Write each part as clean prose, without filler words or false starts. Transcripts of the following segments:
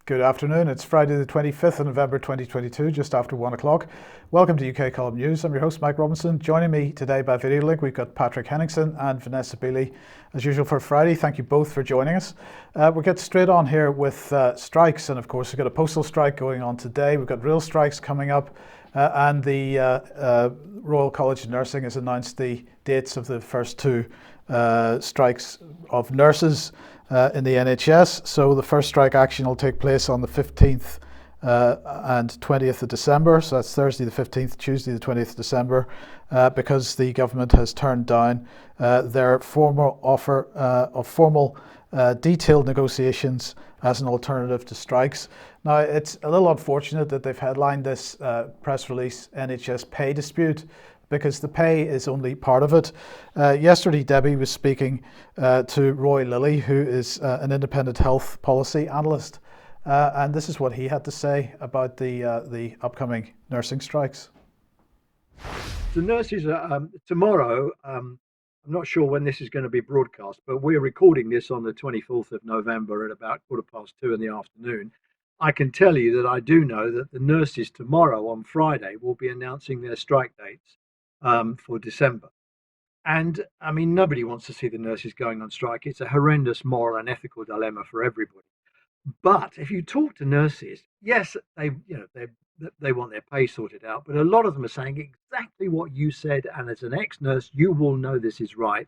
Good afternoon. It's Friday the 25th of November 2022, just after 1 o'clock. Welcome to UK Column News. I'm your host, Mike Robinson. Joining me today by video link, we've got Patrick Henningsen and Vanessa Beeley. As usual for Friday, thank you both for joining us. We'll get straight on here with strikes. And of course, we've got a postal strike going on today. We've got real strikes coming up. And the Royal College of Nursing has announced the dates of the first two strikes of nurses in the NHS. So the first strike action will take place on the 15th and 20th of December. So that's Thursday the 15th, Tuesday the 20th of December, because the government has turned down their formal offer of formal detailed negotiations as an alternative to strikes. Now, it's a little unfortunate that they've headlined this press release NHS pay dispute, because the pay is only part of it. Yesterday, Debbie was speaking to Roy Lilly, who is an independent health policy analyst, and this is what he had to say about the upcoming nursing strikes. The nurses are tomorrow. I'm not sure when this is going to be broadcast, but we're recording this on the 24th of November at about 2:15 in the afternoon. I can tell you that I do know that the nurses tomorrow on Friday will be announcing their strike dates for December. And I mean, nobody wants to see the nurses going on strike. It's a horrendous moral and ethical dilemma for everybody. But if you talk to nurses, yes, they want their pay sorted out, but a lot of them are saying exactly what you said. And as an ex-nurse, you will know this is right,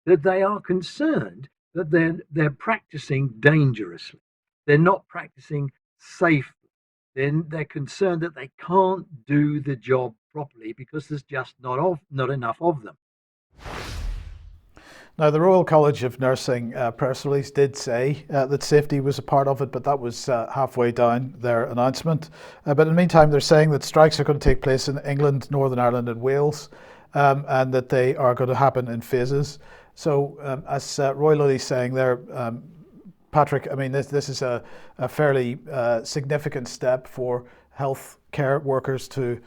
that they are concerned that they're practicing dangerously. They're not practicing safely. Then they're concerned that they can't do the job properly because there's just not enough of them. Now, the Royal College of Nursing press release did say that safety was a part of it, but that was halfway down their announcement. But in the meantime, they're saying that strikes are going to take place in England, Northern Ireland and Wales, and that they are going to happen in phases. So as Roy Lilly's saying there, Patrick, I mean, this is a fairly significant step for health care workers to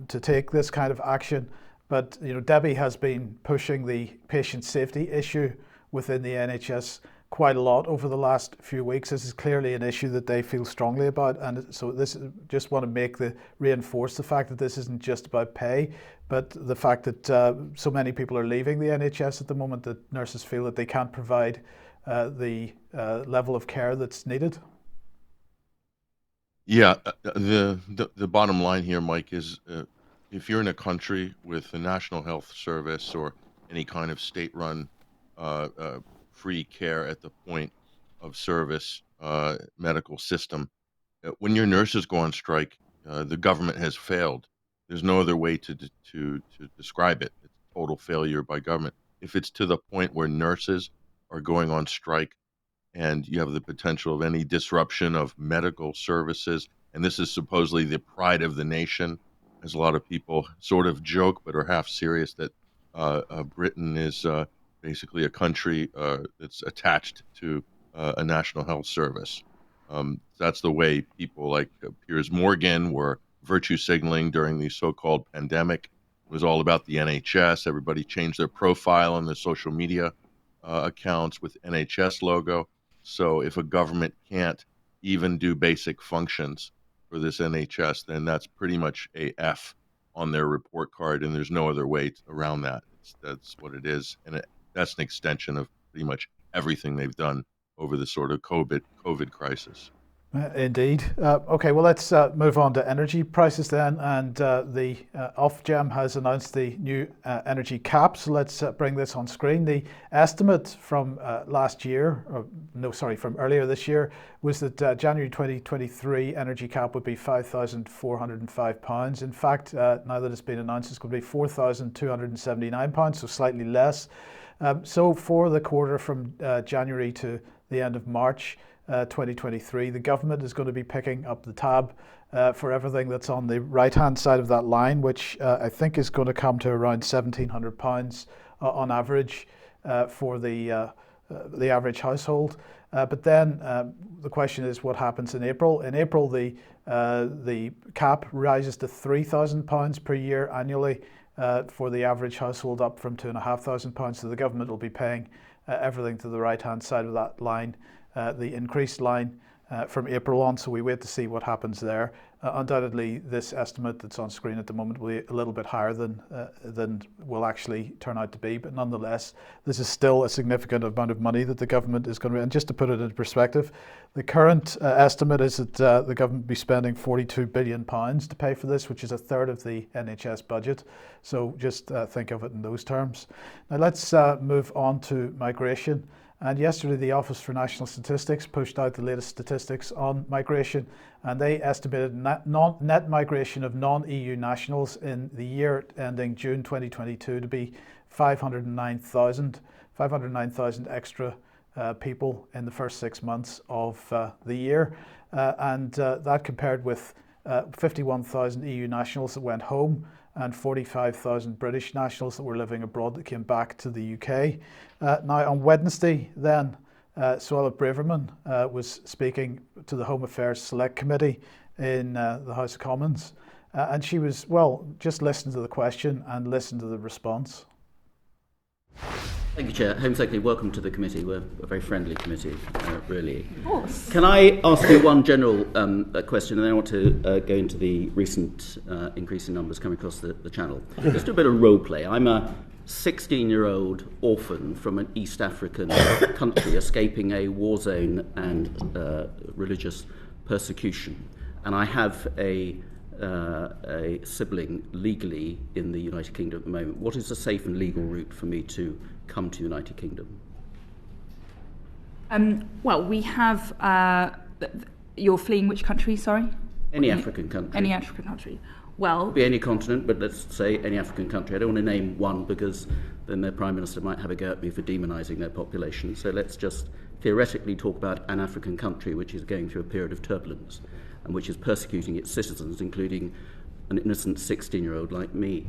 take this kind of action. But Debbie has been pushing the patient safety issue within the NHS quite a lot over the last few weeks. This is clearly an issue that they feel strongly about, and so this just want to reinforce the fact that this isn't just about pay, but the fact that so many people are leaving the NHS at the moment that nurses feel that they can't provide the level of care that's needed. Yeah, the bottom line here, Mike, is if you're in a country with the National Health Service or any kind of state-run free care at the point of service medical system, when your nurses go on strike, the government has failed. There's no other way to describe it. It's total failure by government. If it's to the point where nurses are going on strike and you have the potential of any disruption of medical services, and this is supposedly the pride of the nation, as a lot of people sort of joke but are half serious, that Britain is basically a country that's attached to a national health service. That's the way people like Piers Morgan were virtue signaling during the so-called pandemic. It was all about the NHS. Everybody changed their profile on the social media accounts with NHS logo. So if a government can't even do basic functions for this NHS, then that's pretty much a F on their report card, and there's no other way around that. That's what it is, and that's an extension of pretty much everything they've done over the sort of COVID crisis. Indeed. Okay, well, let's move on to energy prices then. And the Ofgem has announced the new energy cap. So let's bring this on screen. The estimate from from earlier this year was that January 2023 energy cap would be £5,405. In fact, now that it's been announced, it's going to be £4,279, so slightly less. So for the quarter from January to the end of March 2023, the government is going to be picking up the tab for everything that's on the right-hand side of that line, which I think is going to come to around £1,700 on average for the average household. But then the question is, what happens in April? In April, the cap rises to £3,000 per year annually for the average household, up from £2,500. So the government will be paying everything to the right-hand side of that line, the increased line, from April on, so we wait to see what happens there. Undoubtedly, this estimate that's on screen at the moment will be a little bit higher than will actually turn out to be, but nonetheless, this is still a significant amount of money that the government is going to, and just to put it into perspective, the current estimate is that the government will be spending £42 billion to pay for this, which is a third of the NHS budget. So just think of it in those terms. Now let's move on to migration. And yesterday, the Office for National Statistics pushed out the latest statistics on migration, and they estimated net migration of non-EU nationals in the year ending June 2022 to be 509,000 extra people in the first 6 months of the year. And that compared with 51,000 EU nationals that went home and 45,000 British nationals that were living abroad that came back to the UK. Now on Wednesday then, Suella Braverman was speaking to the Home Affairs Select Committee in the House of Commons, and she was, well, just listen to the question and listen to the response. Thank you, Chair. Home Secretary, welcome to the committee. We're a very friendly committee, really. Of course. Can I ask you one general question, and then I want to go into the recent increase in numbers coming across the channel. Just a bit of role play. I'm a 16-year-old orphan from an East African country escaping a war zone and religious persecution. And I have a sibling legally in the United Kingdom at the moment. What is a safe and legal route for me to come to the United Kingdom? Well, we have... you're fleeing which country, sorry? Any African country. Any African country. Well... Could be any continent, but let's say any African country. I don't want to name one because then their Prime Minister might have a go at me for demonising their population. So let's just theoretically talk about an African country which is going through a period of turbulence and which is persecuting its citizens, including an innocent 16-year-old like me.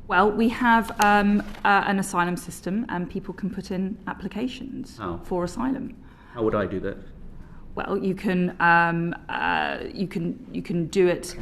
Well, we have an asylum system, and people can put in applications for asylum. How would I do that? Well, you can do it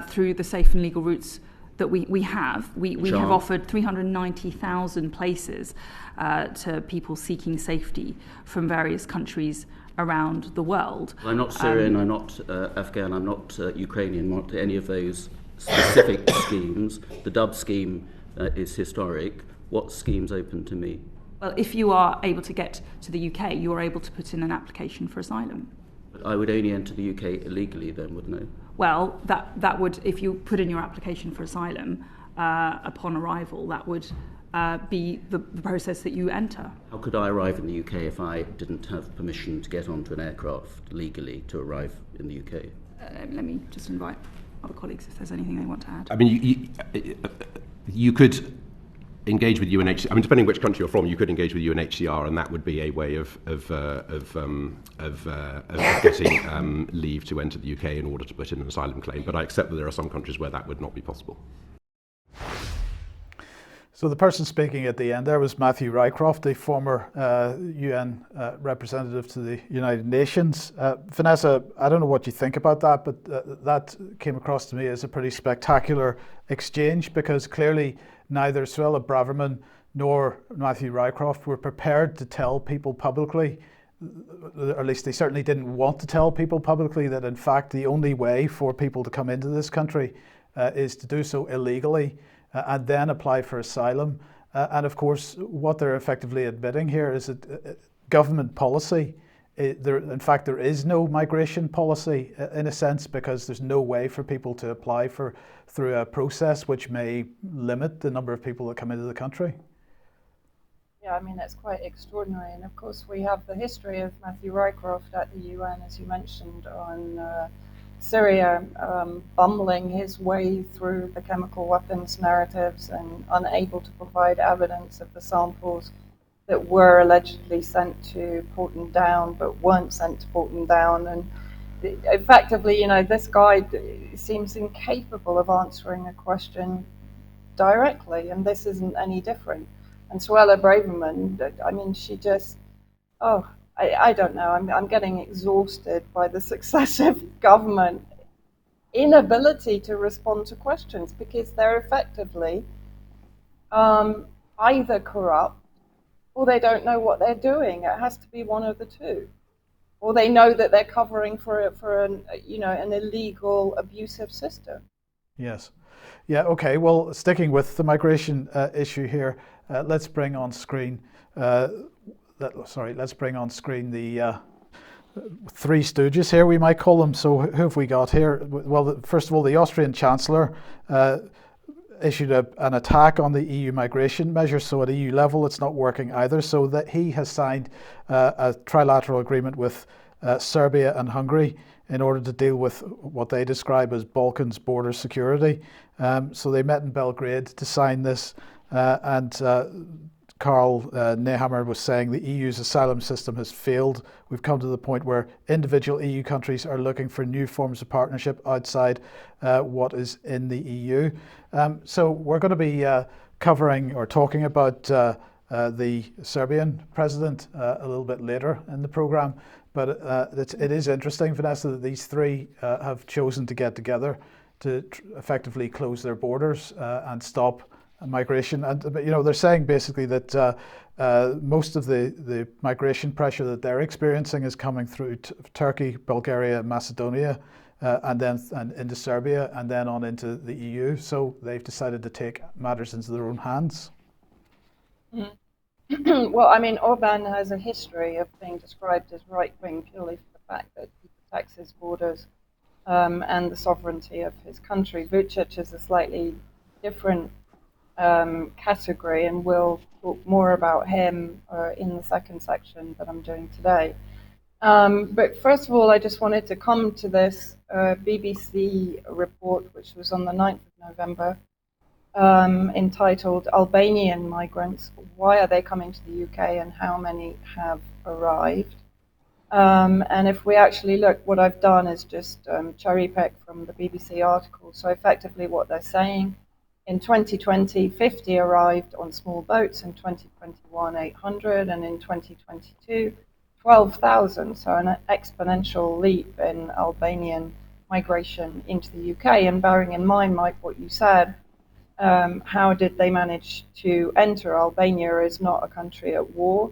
through the safe and legal routes that we have. We have offered 390,000 places to people seeking safety from various countries around the world. Well, I'm not Syrian, I'm not Afghan, I'm not Ukrainian, not any of those specific schemes. The Dub scheme is historic. What scheme's open to me? Well, if you are able to get to the UK, you are able to put in an application for asylum. But I would only enter the UK illegally then, wouldn't I? Well, that would, if you put in your application for asylum upon arrival, that would be the process that you enter. How could I arrive in the UK if I didn't have permission to get onto an aircraft legally to arrive in the UK? Let me just invite other colleagues if there's anything they want to add. I mean, you could engage with UNHCR. I mean, depending which country you're from, you could engage with UNHCR, and that would be a way of getting leave to enter the UK in order to put in an asylum claim. But I accept that there are some countries where that would not be possible. So the person speaking at the end there was Matthew Rycroft, the former UN representative to the United Nations. Vanessa, I don't know what you think about that, but that came across to me as a pretty spectacular exchange, because clearly neither Suella Braverman nor Matthew Rycroft were prepared to tell people publicly, or at least they certainly didn't want to tell people publicly, that in fact the only way for people to come into this country is to do so illegally and then apply for asylum. And of course, what they're effectively admitting here is that government policy, in fact, there is no migration policy in a sense, because there's no way for people to apply through a process which may limit the number of people that come into the country. Yeah, I mean, that's quite extraordinary. And of course, we have the history of Matthew Rycroft at the UN, as you mentioned, on Syria, bumbling his way through the chemical weapons narratives and unable to provide evidence of the samples that were allegedly sent to Porton Down but weren't sent to Porton Down. And effectively, you know, this guy seems incapable of answering a question directly, and this isn't any different. And Suella Braverman, I mean, she just, I don't know, I'm getting exhausted by the successive government inability to respond to questions, because they're effectively either corrupt or they don't know what they're doing. It has to be one of the two. or they know that they're covering for an illegal, abusive system. Yes. Yeah. Okay. Well, sticking with the migration issue here, let's bring on screen. Let's bring on screen the three stooges here, we might call them. So who have we got here? Well, first of all, the Austrian Chancellor issued an attack on the EU migration measures. So at EU level, it's not working either. So that he has signed a trilateral agreement with Serbia and Hungary in order to deal with what they describe as Balkans border security. So they met in Belgrade to sign this, and Karl Nehammer was saying the EU's asylum system has failed. We've come to the point where individual EU countries are looking for new forms of partnership outside what is in the EU. So we're going to be covering or talking about the Serbian president a little bit later in the programme. But it is interesting, Vanessa, that these three have chosen to get together to effectively close their borders and stop migration. And they're saying basically that most of the migration pressure that they're experiencing is coming through Turkey, Bulgaria, Macedonia, and then into Serbia, and then on into the EU. So they've decided to take matters into their own hands. Well, I mean, Orban has a history of being described as right-wing purely for the fact that he protects his borders and the sovereignty of his country. Vucic is a slightly different category, and we'll talk more about him in the second section that I'm doing today. But first of all, I just wanted to come to this BBC report, which was on the 9th of November, entitled Albanian Migrants, Why Are They Coming to the UK and How Many Have Arrived? And if we actually look, what I've done is just cherry pick from the BBC article. So effectively what they're saying, in 2020, 50 arrived on small boats, in 2021, 800, and in 2022, 12,000. So an exponential leap in Albanian migration into the UK. And bearing in mind, Mike, what you said, how did they manage to enter? Albania is not a country at war.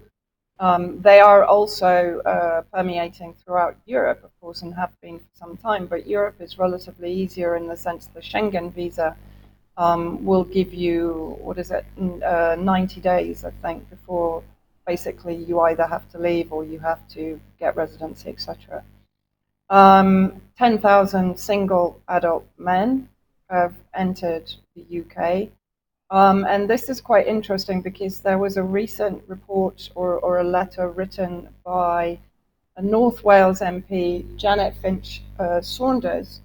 They are also permeating throughout Europe, of course, and have been for some time. But Europe is relatively easier in the sense the Schengen visa will give you, 90 days, I think, before basically you either have to leave or you have to get residency, etc. 10,000 single adult men have entered the UK. And this is quite interesting because there was a recent report or a letter written by a North Wales MP, Janet Finch Saunders,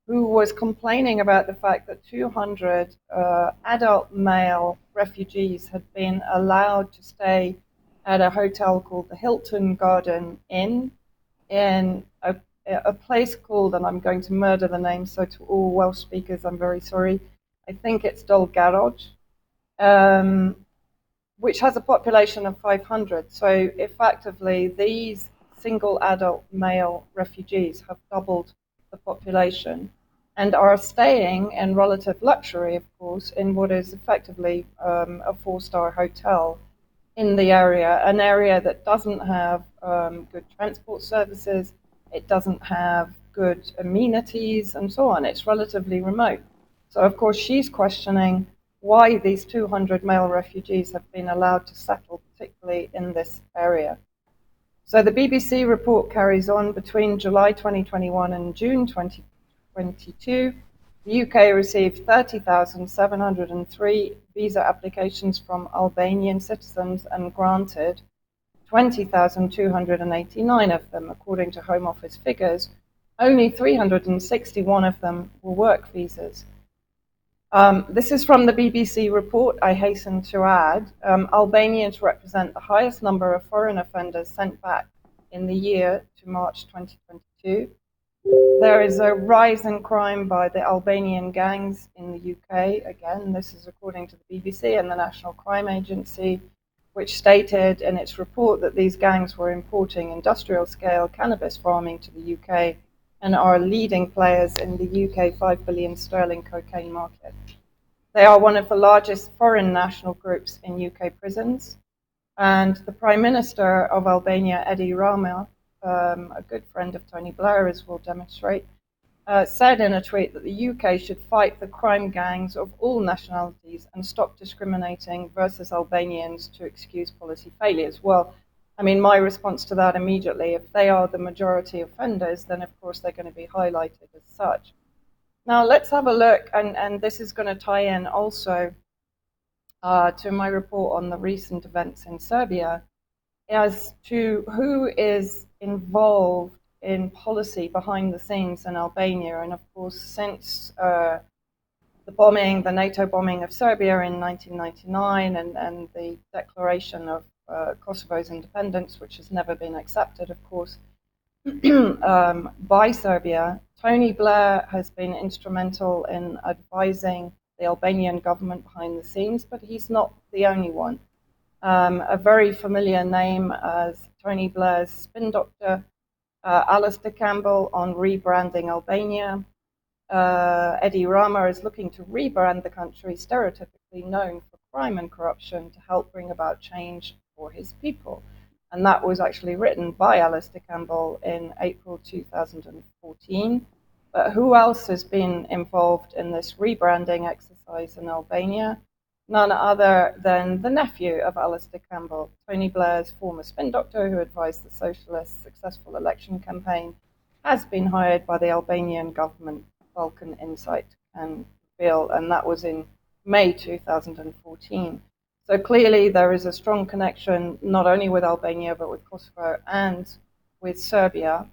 who was complaining about the fact that 200 adult male refugees had been allowed to stay at a hotel called the Hilton Garden Inn in a place called, and I'm going to murder the name, so to all Welsh speakers, I'm very sorry, I think it's Dolgarrog, which has a population of 500. So effectively, these single adult male refugees have doubled the population and are staying in relative luxury, of course, in what is effectively a four-star hotel in the area, an area that doesn't have good transport services, it doesn't have good amenities, and so on. It's relatively remote. So, of course, she's questioning why these 200 male refugees have been allowed to settle, particularly in this area. So the BBC report carries on. Between July 2021 and June 2022, the UK received 30,703 visa applications from Albanian citizens and granted 20,289 of them, according to Home Office figures. Only 361 of them were work visas. This is from the BBC report, I hasten to add. Albanians represent the highest number of foreign offenders sent back in the year to March 2022. There is a rise in crime by the Albanian gangs in the UK. Again, this is according to the BBC and the National Crime Agency, which stated in its report that these gangs were importing industrial-scale cannabis farming to the UK and are leading players in the UK 5 billion sterling cocaine market. They are one of the largest foreign national groups in UK prisons, and the Prime Minister of Albania, Edi Rama, a good friend of Tony Blair, as we'll demonstrate, said in a tweet that the UK should fight the crime gangs of all nationalities and stop discriminating versus Albanians to excuse policy failures. Well, I mean, my response to that immediately, if they are the majority offenders, then of course they're going to be highlighted as such. Now let's have a look, and this is going to tie in also to my report on the recent events in Serbia, as to who is involved in policy behind the scenes in Albania. And of course, since the NATO bombing of Serbia in 1999 and the declaration of Kosovo's independence, which has never been accepted, of course, by Serbia, Tony Blair has been instrumental in advising the Albanian government behind the scenes, but he's not the only one. A very familiar name as Tony Blair's spin doctor, Alistair Campbell, on rebranding Albania. Edi Rama is looking to rebrand the country, stereotypically known for crime and corruption, to help bring about change for his people. And that was actually written by Alistair Campbell in April 2014. But who else has been involved in this rebranding exercise in Albania? None other than the nephew of Alistair Campbell, Tony Blair's former spin doctor who advised the Socialists' successful election campaign, has been hired by the Albanian government, Balkan Insight and Bill, and that was in May 2014. So clearly there is a strong connection not only with Albania but with Kosovo and with Serbia.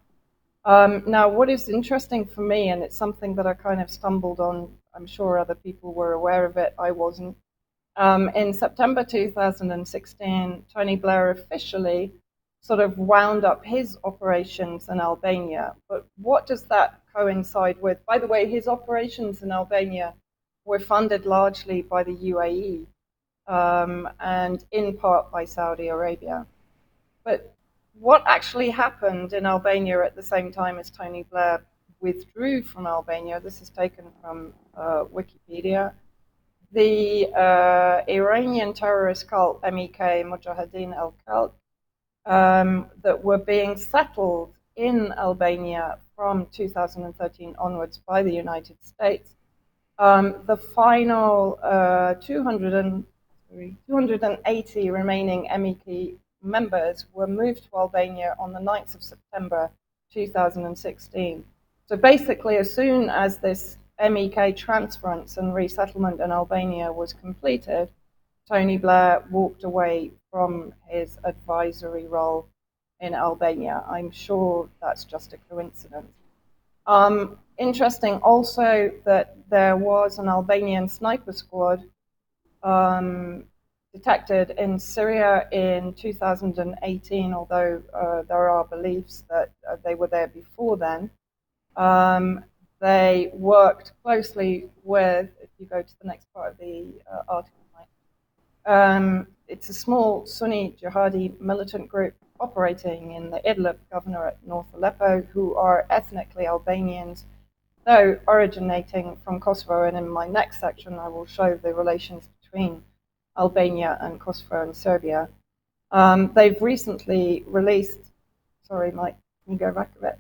Now what is interesting for me, and it's something that I kind of stumbled on, I'm sure other people were aware of it, I wasn't. In September 2016, Tony Blair officially sort of wound up his operations in Albania. But what does that coincide with? By the way, his operations in Albania were funded largely by the UAE and in part by Saudi Arabia. But what actually happened in Albania at the same time as Tony Blair withdrew from Albania, this is taken from Wikipedia, the Iranian terrorist cult MEK, Mujahideen al-Khalq, that were being settled in Albania from 2013 onwards by the United States. The final 280 remaining MEK members were moved to Albania on the 9th of September 2016. So basically, as soon as this MEK transference and resettlement in Albania was completed, Tony Blair walked away from his advisory role in Albania. I'm sure that's just a coincidence. Interesting also that there was an Albanian sniper squad detected in Syria in 2018, although there are beliefs that they were there before then. They worked closely with, if you go to the next part of the article, it's a small Sunni jihadi militant group operating in the Idlib governorate, North Aleppo, who are ethnically Albanians, though originating from Kosovo. And in my next section, I will show the relations between Albania and Kosovo and Serbia. They've recently released, sorry, Mike, can you go back a bit?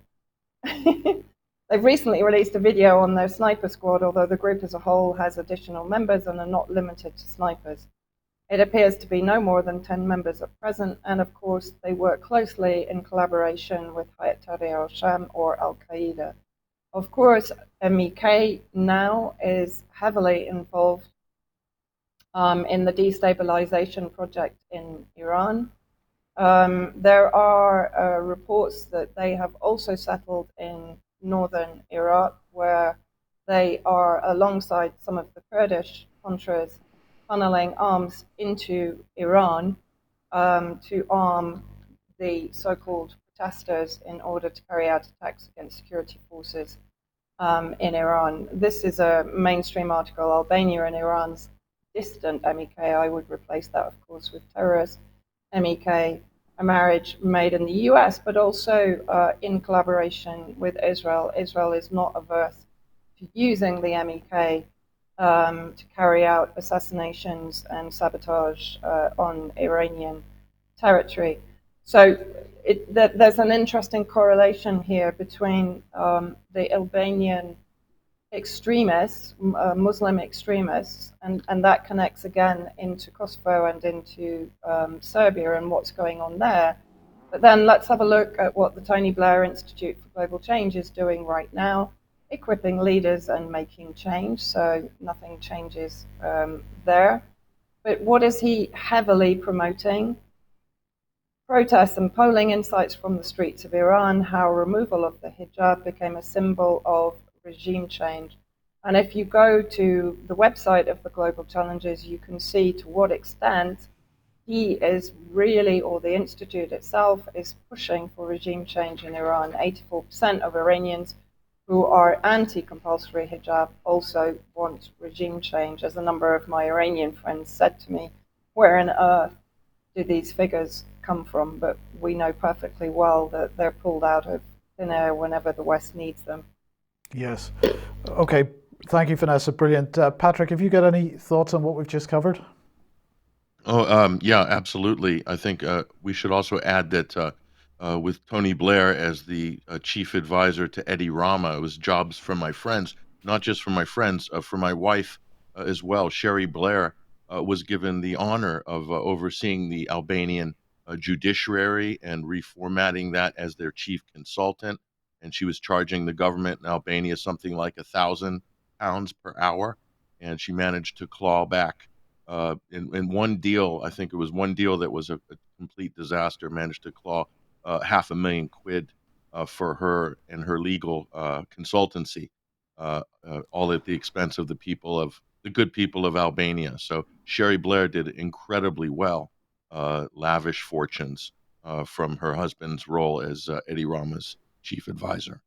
They've recently released a video on their sniper squad, although the group as a whole has additional members and are not limited to snipers. It appears to be no more than 10 members at present, and of course they work closely in collaboration with Hayat Tahrir al-Sham or Al-Qaeda. Of course, MEK now is heavily involved in the destabilization project in Iran. There are reports that they have also settled in northern Iraq, where they are, alongside some of the Kurdish Contras, funneling arms into Iran to arm the so-called protesters in order to carry out attacks against security forces in Iran. This is a mainstream article, Albania and Iran's distant MEK. I would replace that, of course, with terrorist MEK, a marriage made in the US, but also in collaboration with Israel. Israel is not averse to using the MEK to carry out assassinations and sabotage on Iranian territory. So there's an interesting correlation here between the Albanian extremists, Muslim extremists, and that connects again into Kosovo and into Serbia and what's going on there. But then let's have a look at what the Tony Blair Institute for Global Change is doing right now, equipping leaders and making change. So nothing changes there. But what is he heavily promoting? Protests and polling insights from the streets of Iran, how removal of the hijab became a symbol of regime change. And if you go to the website of the Global Challenges, you can see to what extent he is really, or the institute itself, is pushing for regime change in Iran. 84% of Iranians who are anti-compulsory hijab also want regime change. As a number of my Iranian friends said to me, where on earth do these figures come from? But we know perfectly well that they're pulled out of thin air whenever the West needs them. Yes. Okay. Thank you, Vanessa. Brilliant. Patrick, have you got any thoughts on what we've just covered? Yeah, absolutely. I think we should also add that with Tony Blair as the chief advisor to Eddie Rama, it was jobs for my friends, not just for my friends, for my wife as well. Sherry Blair was given the honor of overseeing the Albanian judiciary and reformatting that as their chief consultant. And she was charging the government in Albania something like £1,000 per hour. And she managed to claw back in one deal. I think it was one deal that was a complete disaster, managed to claw £500,000 for her and her legal consultancy, all at the expense of the good people of Albania. So Sherry Blair did incredibly well, lavish fortunes from her husband's role as Eddie Rama's chief advisor.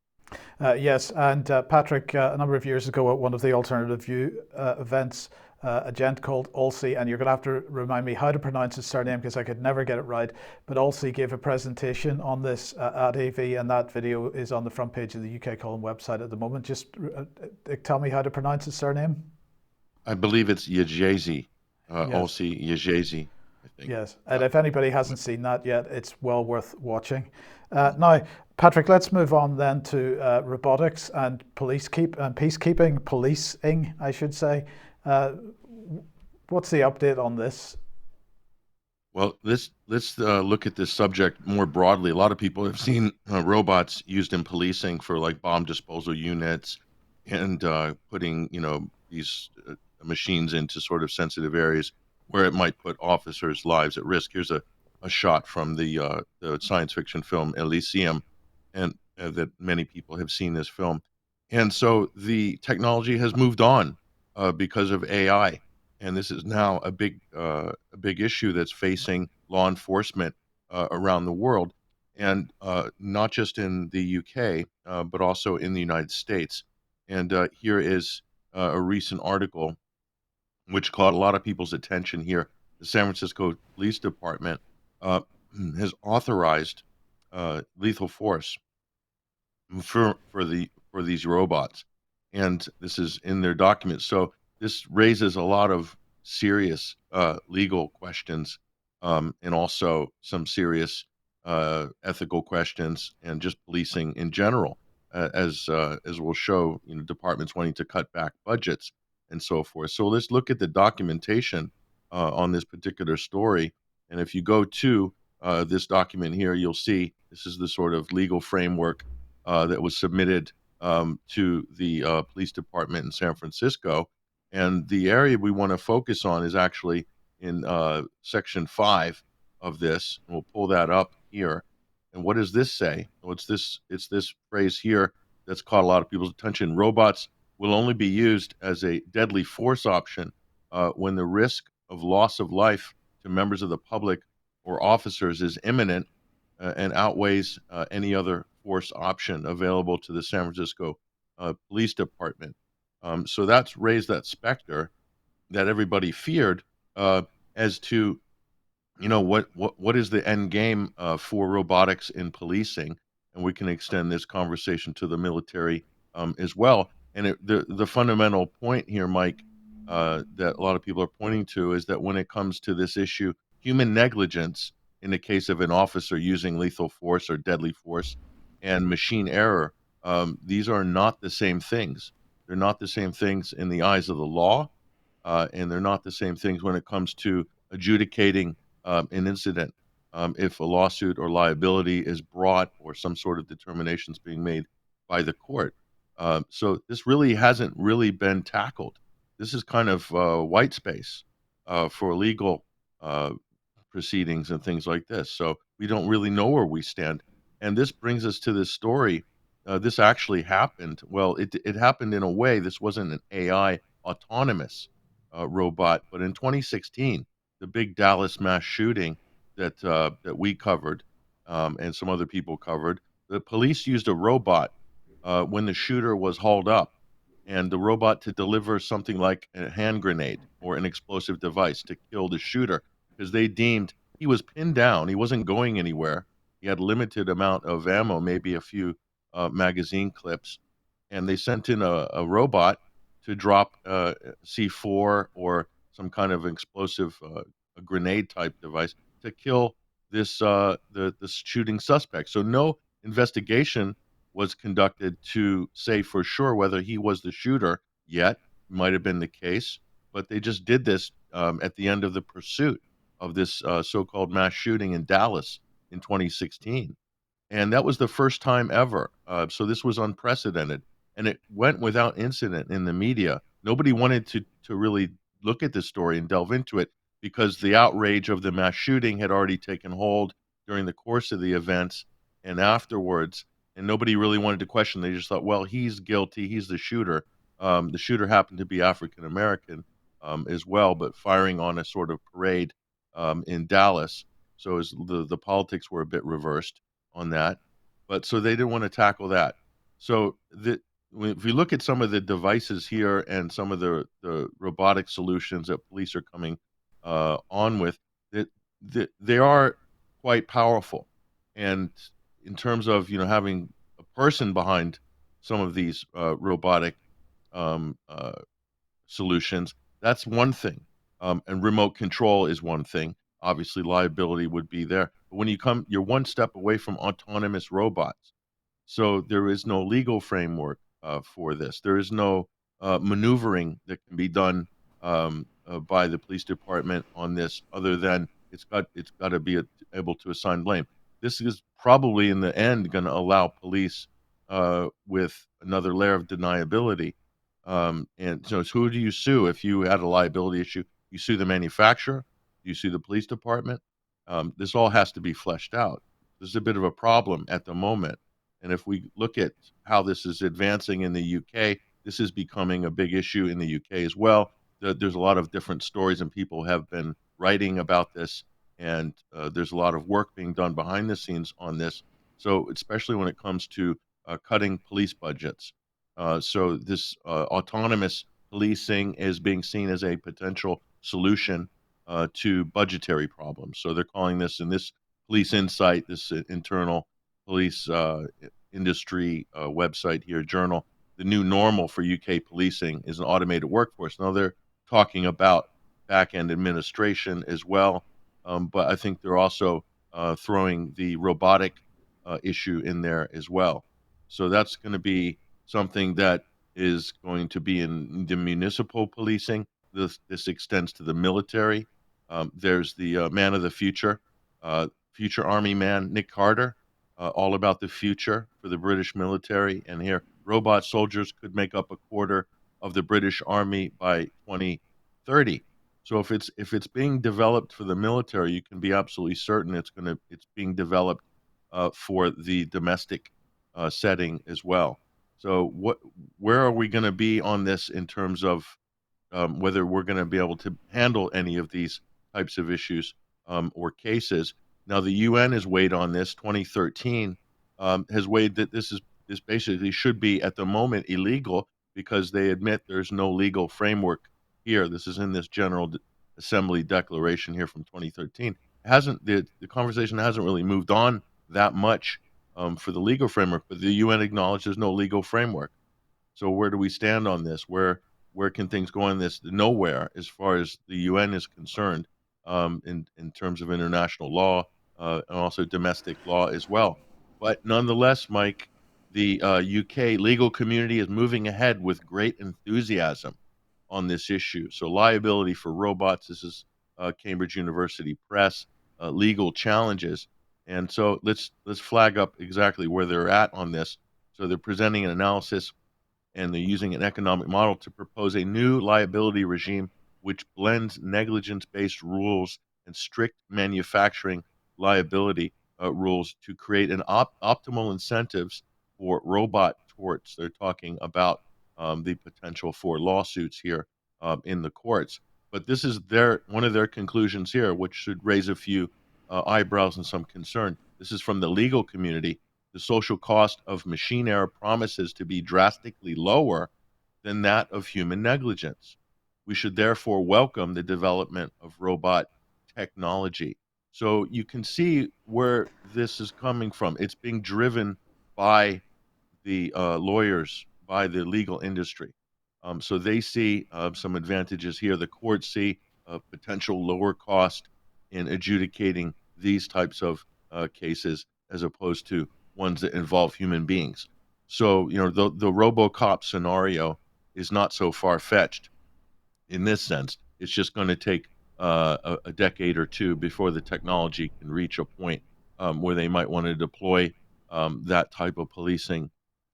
Yes, and Patrick, a number of years ago at one of the Alternative View events, a gent called Olsi, and you're going to have to remind me how to pronounce his surname because I could never get it right, but Olsi gave a presentation on this at AV, and that video is on the front page of the UK Column website at the moment. Just tell me how to pronounce his surname. I believe it's Yejezi, Yes. Olsi Yejezi, I think. Yes, and if anybody hasn't seen that yet, it's well worth watching. Now, Patrick, let's move on then to robotics and peacekeeping, policing, I should say. What's the update on this? Well, let's look at this subject more broadly. A lot of people have seen robots used in policing for like bomb disposal units and putting, these machines into sort of sensitive areas where it might put officers' lives at risk. Here's a shot from the science fiction film Elysium, and that many people have seen this film. And so the technology has moved on because of AI. And this is now a big issue that's facing law enforcement around the world, and not just in the UK, but also in the United States. And here is a recent article which caught a lot of people's attention here. The San Francisco Police Department has authorized lethal force for these robots, and this is in their documents. So this raises a lot of serious legal questions, and also some serious ethical questions, and just policing in general, as we'll show. Departments wanting to cut back budgets and so forth. So let's look at the documentation on this particular story. And if you go to this document here, you'll see this is the sort of legal framework that was submitted to the police department in San Francisco. And the area we want to focus on is actually in section 5 of this. And we'll pull that up here. And what does this say? Well, it's this phrase here that's caught a lot of people's attention. Robots will only be used as a deadly force option when the risk of loss of life to members of the public or officers is imminent and outweighs any other force option available to the San Francisco Police Department. So that's raised that specter that everybody feared as to, what is the end game for robotics in policing, and we can extend this conversation to the military as well. And the fundamental point here, Mike, that a lot of people are pointing to is that when it comes to this issue, human negligence in the case of an officer using lethal force or deadly force, and machine error. These are not the same things. They're not the same things in the eyes of the law, and they're not the same things when it comes to adjudicating an incident. If a lawsuit or liability is brought or some sort of determination is being made by the court. So this really hasn't really been tackled. This is kind of white space for legal uh, proceedings and things like this. So we don't really know where we stand. And this brings us to this story. This actually happened. Well, it happened in a way. This wasn't an AI autonomous robot, but in 2016, the big Dallas mass shooting that we covered and some other people covered, the police used a robot when the shooter was hauled up, and the robot to deliver something like a hand grenade or an explosive device to kill the shooter because they deemed he was pinned down. He wasn't going anywhere. He had limited amount of ammo, maybe a few magazine clips, and they sent in a robot to drop C4 or some kind of explosive, a grenade type device to kill the shooting suspect. So no investigation was conducted to say for sure whether he was the shooter yet. Might have been the case, but they just did this at the end of the pursuit of this so-called mass shooting in Dallas in 2016. And that was the first time ever. So this was unprecedented, and it went without incident in the media. Nobody wanted to really look at this story and delve into it because the outrage of the mass shooting had already taken hold during the course of the events and afterwards, and nobody really wanted to question. They just thought, well, he's guilty. He's the shooter. The shooter happened to be African American as well, but firing on a sort of parade in Dallas. So as the politics were a bit reversed on that, but so they didn't want to tackle that. So if we look at some of the devices here and some of the robotic solutions that police are coming on with, that they are quite powerful. And in terms of having a person behind some of these robotic um, uh, solutions, that's one thing. And remote control is one thing. Obviously, liability would be there. But when you're one step away from autonomous robots. So there is no legal framework for this. There is no maneuvering that can be done by the police department on this, other than it's got to be able to assign blame. This is probably in the end going to allow police with another layer of deniability. And so, who do you sue if you had a liability issue? You sue the manufacturer. You sue the police department. This all has to be fleshed out. This is a bit of a problem at the moment. And if we look at how this is advancing in the UK, this is becoming a big issue in the UK as well. There's a lot of different stories, and people have been writing about this, and there's a lot of work being done behind the scenes on this. So, especially when it comes to cutting police budgets. So, this autonomous policing is being seen as a potential solution to budgetary problems. So, they're calling this, in this Police Insight, this internal police industry website here, journal, the new normal for UK policing is an automated workforce. Now they're talking about back end administration as well, but I think they're also throwing the robotic issue in there as well. So that's going to be something that is going to be in the municipal policing. This extends to the military. There's the man of the future Army man, Nick Carter, all about the future for the British military. And here, robot soldiers could make up a quarter of the British Army by 2030. So if it's being developed for the military, you can be absolutely certain it's being developed for the domestic setting as well. So where are we going to be on this in terms of whether we're going to be able to handle any of these types of issues or cases? Now, the UN has weighed on this. 2013 has weighed that this basically should be at the moment illegal because they admit there's no legal framework here. This is in this General Assembly declaration here from 2013. The conversation hasn't really moved on that much for the legal framework, but the UN acknowledged there's no legal framework. So where do we stand on this? Where can things go on this? Nowhere, as far as the UN is concerned, in terms of international law. and also domestic law as well. But nonetheless, Mike, the UK legal community is moving ahead with great enthusiasm on this issue. So liability for robots, this is Cambridge University Press, legal challenges. And so let's flag up exactly where they're at on this. So they're presenting an analysis and they're using an economic model to propose a new liability regime which blends negligence-based rules and strict manufacturing liability rules to create an optimal incentives for robot torts. They're talking about the potential for lawsuits here in the courts. But this is one of their conclusions here, which should raise a few eyebrows and some concern. This is from the legal community. The social cost of machine error promises to be drastically lower than that of human negligence. We should therefore welcome the development of robot technology. So you can see where this is coming from. It's being driven by the lawyers, by the legal industry. So they see some advantages here. The courts see a potential lower cost in adjudicating these types of cases as opposed to ones that involve human beings. So, the RoboCop scenario is not so far-fetched in this sense. It's just going to take a decade or two before the technology can reach a point where they might want to deploy that type of policing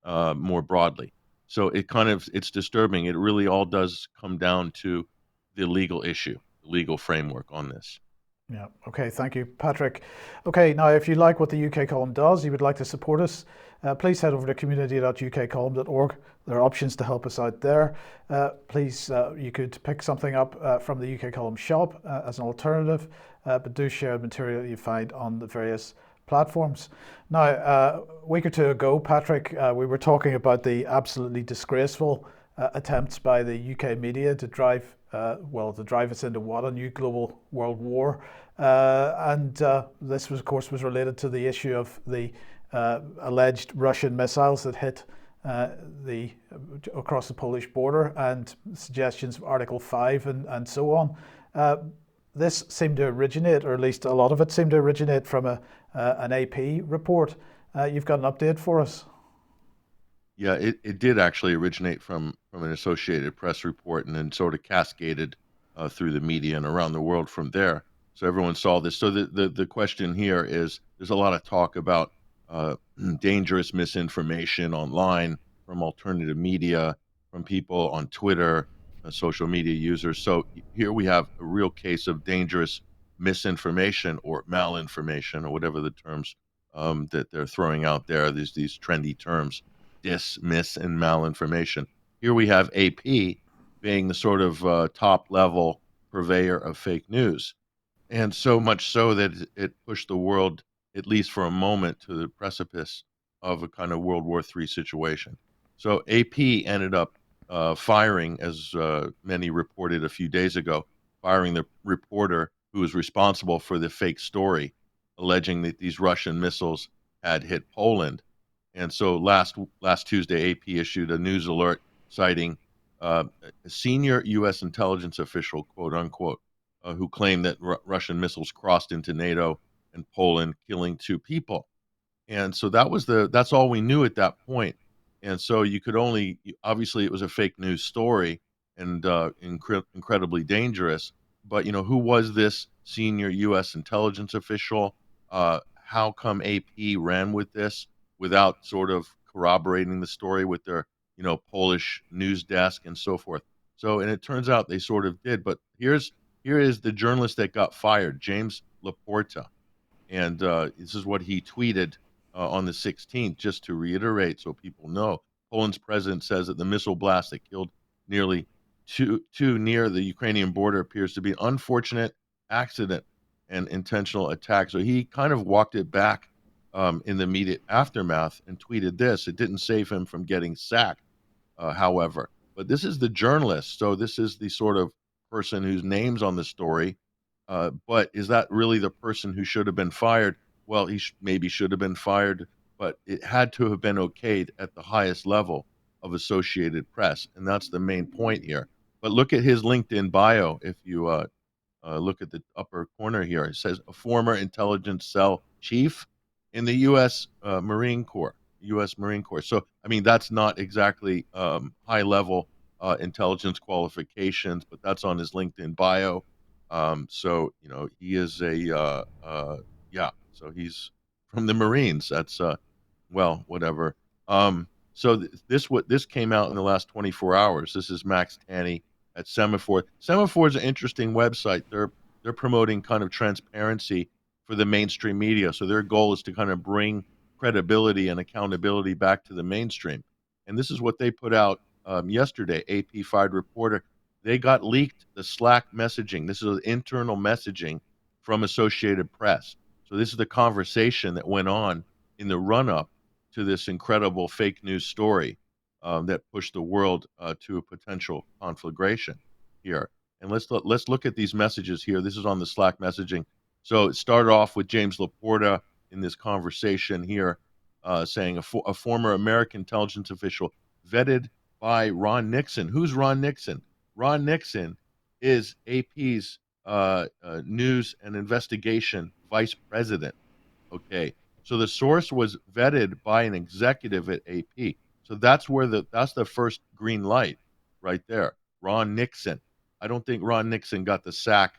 more broadly. So it's disturbing. It really all does come down to the legal issue, the legal framework on this. Yeah. Okay. Thank you, Patrick. Okay. Now, if you like what the UK column does, you would like to support us, please head over to community.ukcolumn.org. There are options to help us out there. Please, you could pick something up from the UK column shop as an alternative, but do share material you find on the various platforms. Now, a week or two ago, Patrick, we were talking about the absolutely disgraceful attempts by the UK media to drive us into what, a new global world war, and this was, of course, was related to the issue of the alleged Russian missiles that hit across the Polish border, and suggestions of Article 5 and so on. This seemed to originate, or at least a lot of it seemed to originate from an AP report. You've got an update for us? Yeah, it did actually originate from an Associated Press report and then sort of cascaded through the media and around the world from there. So everyone saw this. So the question here is, there's a lot of talk about dangerous misinformation online from alternative media, from people on Twitter, social media users. So here we have a real case of dangerous misinformation or malinformation, or whatever the terms that they're throwing out there. There's these trendy terms: dis, mis, and malinformation. Here we have AP being the sort of top level purveyor of fake news. And so much so that it pushed the world, at least for a moment, to the precipice of a kind of World War III situation. So AP ended up firing, as many reported a few days ago, firing the reporter who was responsible for the fake story, alleging that these Russian missiles had hit Poland. And so last Tuesday, AP issued a news alert citing a senior U.S. intelligence official, quote unquote, who claimed that Russian missiles crossed into NATO and Poland, killing 2 people. And so that's all we knew at that point. And so obviously it was a fake news story and incredibly dangerous. But who was this senior U.S. intelligence official? How come AP ran with this without sort of corroborating the story with their Polish news desk and so forth? So, and it turns out they sort of did. But here is the journalist that got fired, James Laporta. And this is what he tweeted on the 16th, just to reiterate so people know. Poland's president says that the missile blast that killed nearly two near the Ukrainian border appears to be an unfortunate accident and intentional attack. So he kind of walked it back in the immediate aftermath and tweeted this. It didn't save him from getting sacked, however. But this is the journalist. So this is the sort of person whose name's on the story. But is that really the person who should have been fired? Well, he maybe should have been fired, but it had to have been okayed at the highest level of Associated Press. And that's the main point here. But look at his LinkedIn bio if you Look at the upper corner here. It says a former intelligence cell chief in the U.S. Marine Corps. U.S. Marine Corps. So, I mean, that's not exactly high level intelligence qualifications, but that's on his LinkedIn bio. So, he is yeah. So he's from the Marines. That's well, whatever. So this came out in the last 24 hours. This is Max Tanney at Semaphore. Semaphore is an interesting website. They're promoting kind of transparency for the mainstream media. So their goal is to kind of bring credibility and accountability back to the mainstream. And this is what they put out yesterday. AP fired reporter. They got leaked the Slack messaging. This is internal messaging from Associated Press. So this is the conversation that went on in the run-up to this incredible fake news story that pushed the world to a potential conflagration here. And let's look at these messages here. This is on the Slack messaging. So it started off with James Laporta in this conversation here, saying a former American intelligence official vetted by Ron Nixon. Who's Ron Nixon? Ron Nixon is AP's news and investigation vice president. Okay. So the source was vetted by an executive at AP. So that's the first green light right there. Ron Nixon. I don't think Ron Nixon got the sack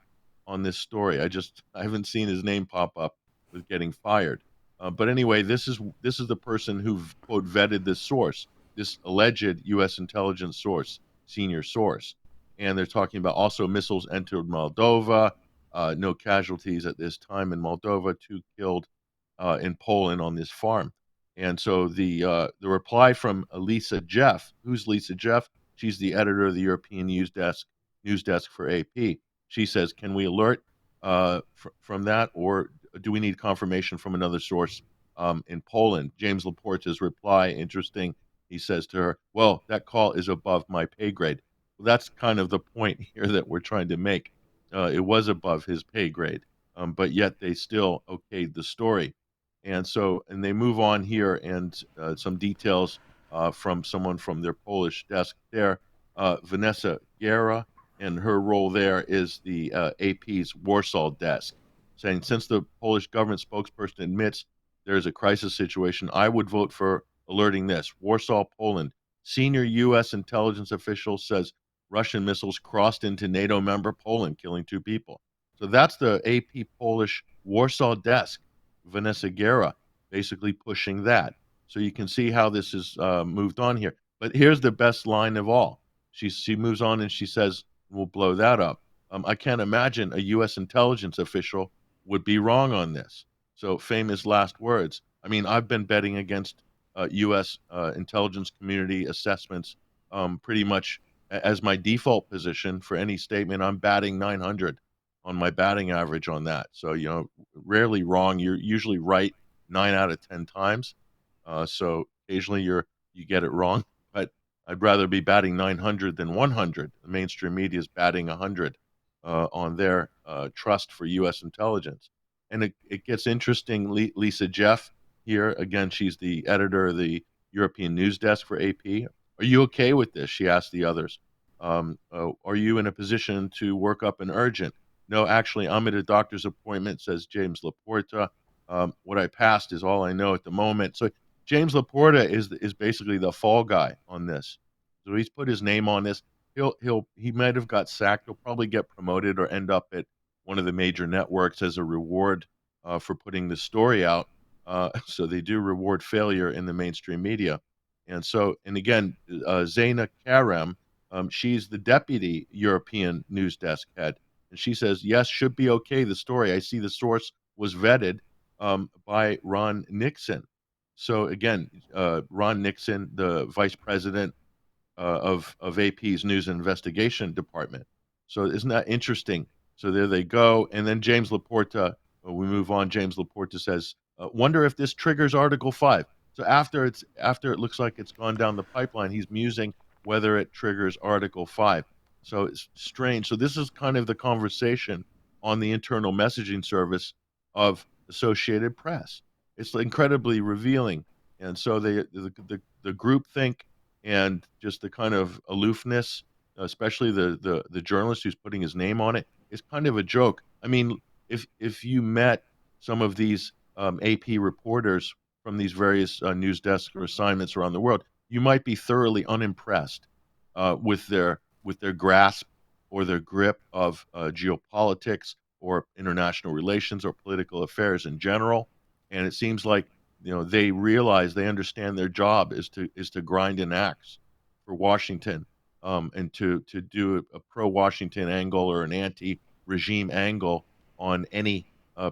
on this story. I haven't seen his name pop up with getting fired. But anyway, this is the person who quote vetted this source, this alleged U.S. intelligence source, senior source, and they're talking about also missiles entered Moldova. No casualties at this time in Moldova. 2 killed in Poland on this farm. And so the reply from Lisa Jeff, who's Lisa Jeff? She's the editor of the European news desk for AP. She says, "Can we alert from that, or do we need confirmation from another source in Poland?" James Laporta's reply, interesting. He says to her, "Well, that call is above my pay grade." Well, that's kind of the point here that we're trying to make. It was above his pay grade, but yet they still okayed the story. And they move on here, and some details from someone from their Polish desk there, Vanessa Guerra, and her role there is the AP's Warsaw desk, saying, since the Polish government spokesperson admits there is a crisis situation, I would vote for alerting this. Warsaw, Poland. Senior U.S. intelligence official says Russian missiles crossed into NATO member Poland, killing 2 people. So that's the AP Polish Warsaw desk. Vanessa Guerra basically pushing that. So you can see how this is moved on here. But here's the best line of all. She moves on and she says, we'll blow that up. I can't imagine a U.S. intelligence official would be wrong on this. So famous last words. I mean, I've been betting against U.S. Intelligence community assessments pretty much as my default position for any statement. I'm batting 900 on my batting average on that. So, rarely wrong. You're usually right 9 out of 10 times. So occasionally you get it wrong, but I'd rather be batting 900 than 100. The mainstream media is batting 100 on their trust for U.S. intelligence. And it gets interesting. Lisa Jeff here, again, she's the editor of the European news desk for AP. Are you okay with this? She asked the others. Are you in a position to work up an urgent? No, actually, I'm at a doctor's appointment, says James Laporta. What I passed is all I know at the moment. So James Laporta is basically the fall guy on this. So he's put his name on this. He might have got sacked. He'll probably get promoted or end up at one of the major networks as a reward for putting the story out. So they do reward failure in the mainstream media. And again, Zaina Karem, she's the deputy European news desk head. And she says, yes, should be okay, the story. I see the source was vetted by Ron Nixon. So again, Ron Nixon, the vice president of AP's News and Investigation Department. So isn't that interesting? So there they go. And then James Laporta, we move on. James Laporta says, wonder if this triggers Article 5. So after it looks like it's gone down the pipeline, he's musing whether it triggers Article 5. So it's strange. So this is kind of the conversation on the internal messaging service of Associated Press. It's incredibly revealing. And so the group think and just the kind of aloofness, especially the journalist who's putting his name on it, is kind of a joke. I mean, if you met some of these AP reporters from these various news desks or assignments around the world, you might be thoroughly unimpressed with their grasp or their grip of geopolitics or international relations or political affairs in general. And it seems like they realize, they understand their job is to grind an axe for Washington, and to do a pro-Washington angle or an anti-regime angle on any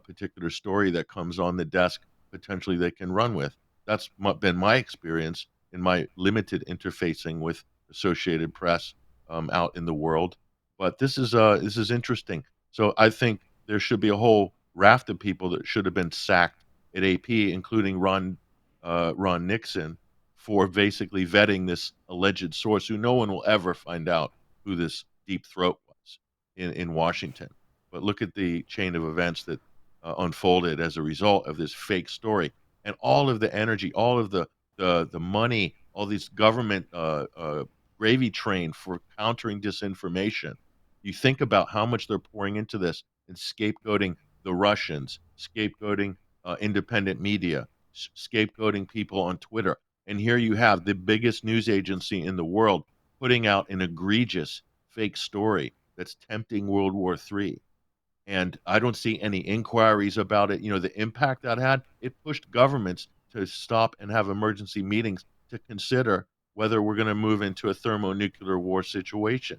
particular story that comes on the desk. Potentially, they can run with. That's been my experience in my limited interfacing with Associated Press out in the world. But this is interesting. So I think there should be a whole raft of people that should have been sacked at AP, including Ron Nixon, for basically vetting this alleged source, who no one will ever find out who this deep throat was in Washington. But look at the chain of events that unfolded as a result of this fake story, and all of the energy, all of the money, all these government gravy train for countering disinformation. You think about how much they're pouring into this and scapegoating the Russians, scapegoating independent media, scapegoating people on Twitter. And here you have the biggest news agency in the world putting out an egregious fake story that's tempting World War III. And I don't see any inquiries about it. The impact that had, it pushed governments to stop and have emergency meetings to consider whether we're going to move into a thermonuclear war situation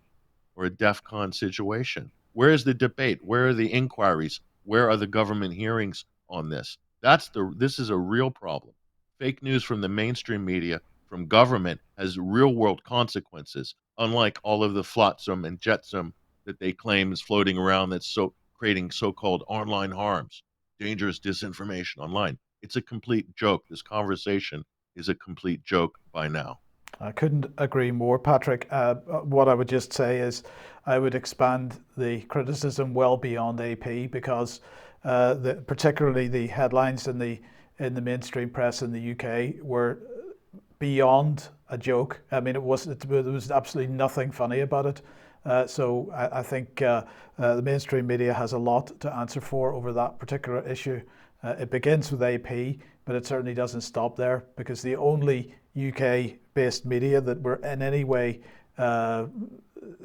or a DEFCON situation. Where is the debate? Where are the inquiries? Where are the government hearings on this? This is a real problem. Fake news from the mainstream media, from government, has real world consequences, unlike all of the flotsam and jetsam that they claim is floating around, that's so creating so-called online harms, dangerous disinformation online. It's a complete joke. This conversation is a complete joke by now. I couldn't agree more, Patrick. What I would just say is I would expand the criticism well beyond AP, because particularly the headlines in the mainstream press in the UK were beyond a joke. I mean, there was absolutely nothing funny about it. So I think the mainstream media has a lot to answer for over that particular issue. It begins with AP, but it certainly doesn't stop there, because the only UK-based media that were in any way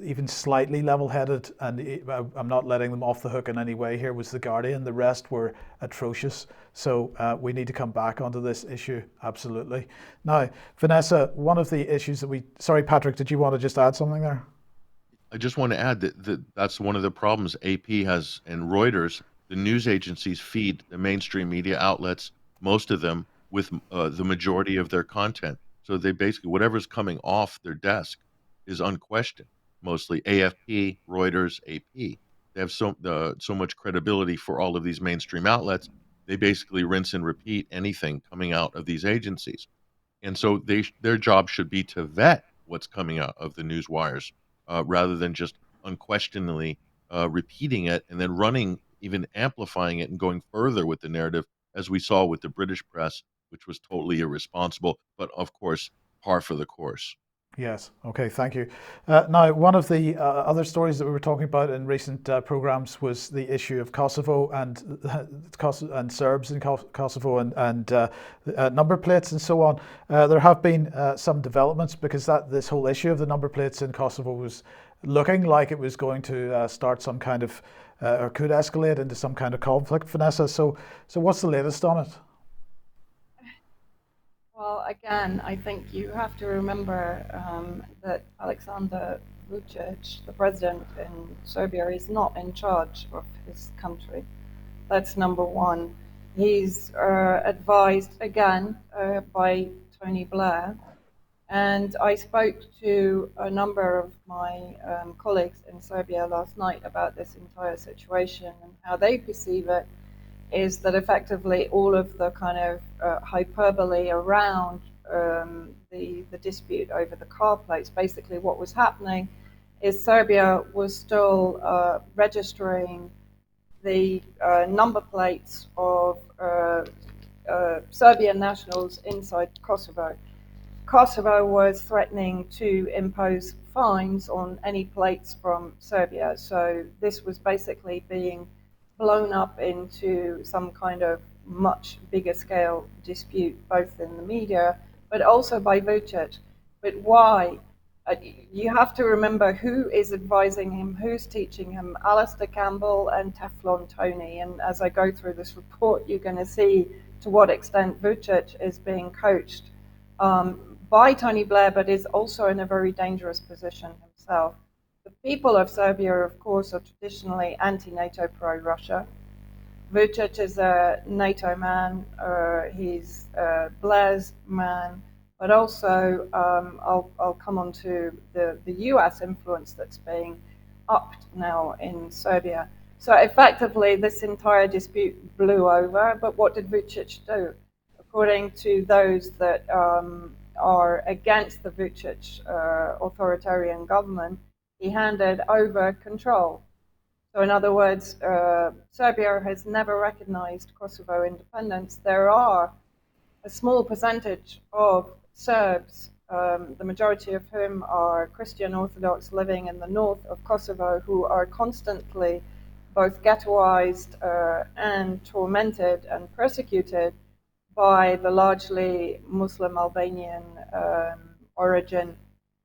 even slightly level-headed, and I'm not letting them off the hook in any way here, was The Guardian. The rest were atrocious. So we need to come back onto this issue, absolutely. Now, Vanessa, one of the issues that sorry, Patrick, did you want to just add something there? I just want to add that's one of the problems AP has, and Reuters, the news agencies feed the mainstream media outlets, most of them, with the majority of their content. So they basically, whatever's coming off their desk is unquestioned. Mostly AFP, Reuters, AP. They have so much credibility for all of these mainstream outlets. They basically rinse and repeat anything coming out of these agencies. And so their job should be to vet what's coming out of the news wires, rather than just unquestioningly repeating it and then running, even amplifying it and going further with the narrative, as we saw with the British press, which was totally irresponsible, but of course, par for the course. Yes. Okay. Thank you. Now, one of the other stories that we were talking about in recent programs was the issue of Kosovo and Serbs in Kosovo and number plates and so on. There have been some developments, because this whole issue of the number plates in Kosovo was looking like it was going to start some kind of or could escalate into some kind of conflict. Vanessa, so what's the latest on it? Well, again, I think you have to remember that Aleksandar Vučić, the president in Serbia, is not in charge of his country. That's number one. He's advised, again, by Tony Blair. And I spoke to a number of my colleagues in Serbia last night about this entire situation, and how they perceive it is that effectively all of the kind of hyperbole around the dispute over the car plates, basically what was happening is Serbia was still registering the number plates of Serbian nationals inside Kosovo. Kosovo was threatening to impose fines on any plates from Serbia. So this was basically being blown up into some kind of much bigger scale dispute, both in the media, but also by Vučić. But why? You have to remember who is advising him, who's teaching him, Alistair Campbell and Teflon Tony. And as I go through this report, you're going to see to what extent Vučić is being coached by Tony Blair, but is also in a very dangerous position himself. The people of Serbia, of course, are traditionally anti-NATO, pro-Russia. Vučić is a NATO man, he's Blair's man, but also I'll come on to the US influence that's being upped now in Serbia. So effectively, this entire dispute blew over, but what did Vučić do? According to those that are against the Vučić authoritarian government, he handed over control. So in other words, Serbia has never recognized Kosovo independence. There are a small percentage of Serbs, the majority of whom are Christian Orthodox living in the north of Kosovo, who are constantly both ghettoized and tormented and persecuted by the largely Muslim Albanian origin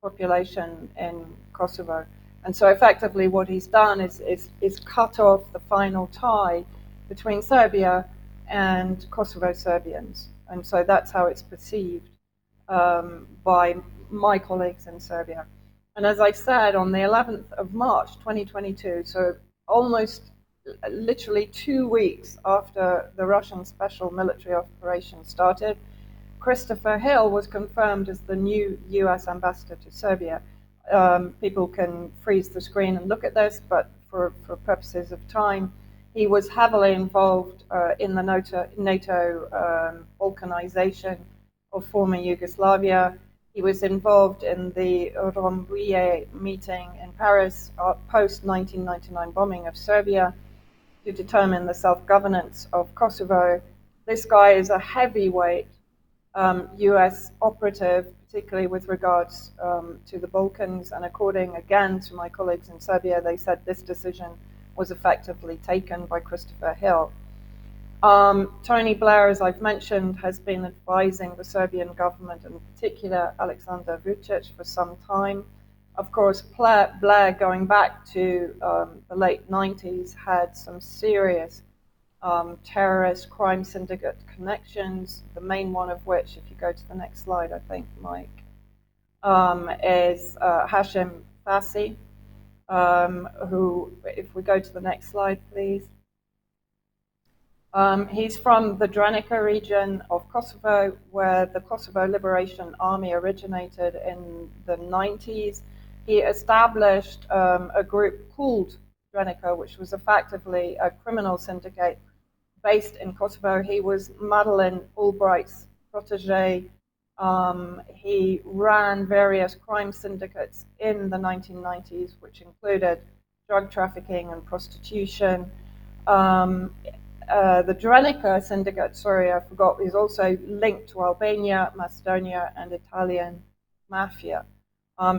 population in Kosovo. And so effectively what he's done is cut off the final tie between Serbia and Kosovo Serbians. And so that's how it's perceived by my colleagues in Serbia. And as I said, on the 11th of March 2022, so almost literally 2 weeks after the Russian special military operation started, Christopher Hill was confirmed as the new US ambassador to Serbia. People can freeze the screen and look at this, but for purposes of time, he was heavily involved in the NATO balkanization of former Yugoslavia. He was involved in the Rambouillet meeting in Paris post-1999 bombing of Serbia to determine the self-governance of Kosovo. This guy is a heavyweight US operative, particularly with regards to the Balkans, and according again to my colleagues in Serbia, they said this decision was effectively taken by Christopher Hill. Tony Blair, as I've mentioned, has been advising the Serbian government, and in particular Aleksandar Vučić, for some time. Of course, Blair, going back to the late 90s, had some serious terrorist crime syndicate connections, the main one of which, if you go to the next slide, I think, Mike, is Hashim Fassi, who, if we go to the next slide, please. He's from the Drenica region of Kosovo, where the Kosovo Liberation Army originated in the 90s. He established a group called Drenica, which was effectively a criminal syndicate based in Kosovo. He was Madeleine Albright's protege. He ran various crime syndicates in the 1990s, which included drug trafficking and prostitution. The Drenica syndicate, sorry, I forgot, is also linked to Albania, Macedonia, and Italian mafia.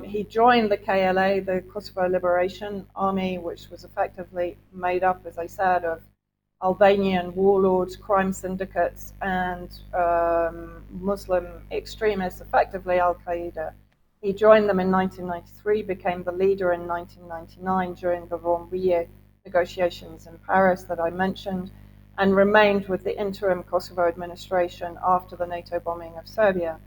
He joined the KLA, the Kosovo Liberation Army, which was effectively made up, as I said, of Albanian warlords, crime syndicates, and Muslim extremists, effectively Al-Qaeda. He joined them in 1993, became the leader in 1999 during the Rambouillet negotiations in Paris that I mentioned, and remained with the interim Kosovo administration after the NATO bombing of Serbia.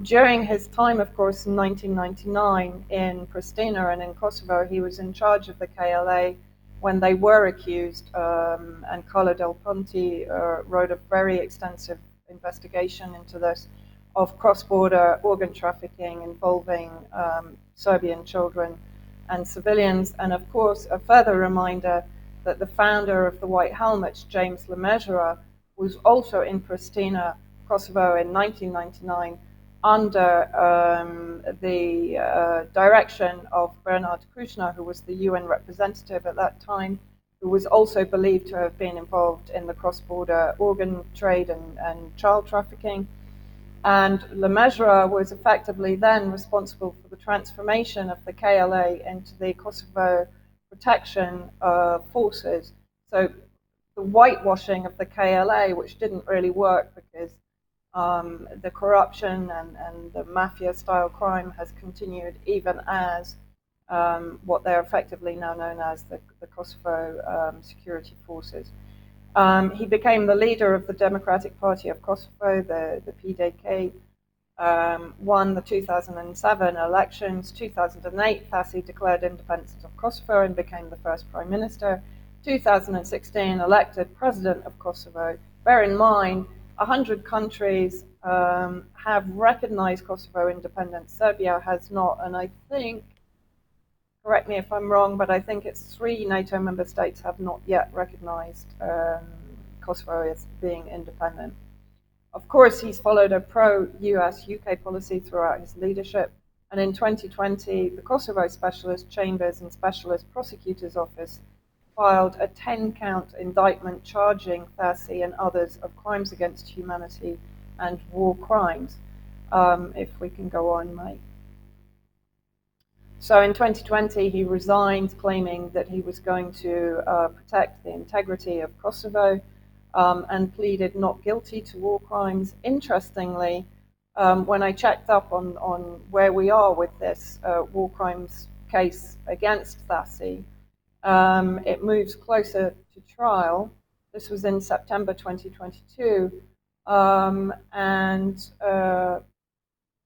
During his time, of course, in 1999 in Pristina and in Kosovo, he was in charge of the KLA when they were accused, and Carlo Del Ponte wrote a very extensive investigation into this, of cross-border organ trafficking involving Serbian children and civilians. And of course, a further reminder that the founder of the White Helmets, James Lemezura, was also in Pristina, Kosovo in 1999 under the direction of Bernard Kouchner, who was the UN representative at that time, who was also believed to have been involved in the cross-border organ trade and child trafficking. And Lemezra was effectively then responsible for the transformation of the KLA into the Kosovo Protection Forces. So the whitewashing of the KLA, which didn't really work because the corruption and the mafia-style crime has continued even as what they're effectively now known as the Kosovo Security Forces. He became the leader of the Democratic Party of Kosovo, the PDK, won the 2007 elections. 2008, Thasi declared independence of Kosovo and became the first prime minister. 2016, elected president of Kosovo. Bear in mind, 100 countries have recognized Kosovo independence. Serbia has not, and I think, correct me if I'm wrong, but I think it's 3 NATO member states have not yet recognized Kosovo as being independent. Of course, he's followed a pro-US UK policy throughout his leadership, and in 2020, the Kosovo Specialist Chambers and Specialist Prosecutor's Office filed a 10-count indictment charging Thasi and others of crimes against humanity and war crimes. If we can go on, Mike. So in 2020, he resigned, claiming that he was going to protect the integrity of Kosovo, and pleaded not guilty to war crimes. Interestingly, when I checked up on where we are with this war crimes case against Thasi, it moves closer to trial. This was in September 2022, and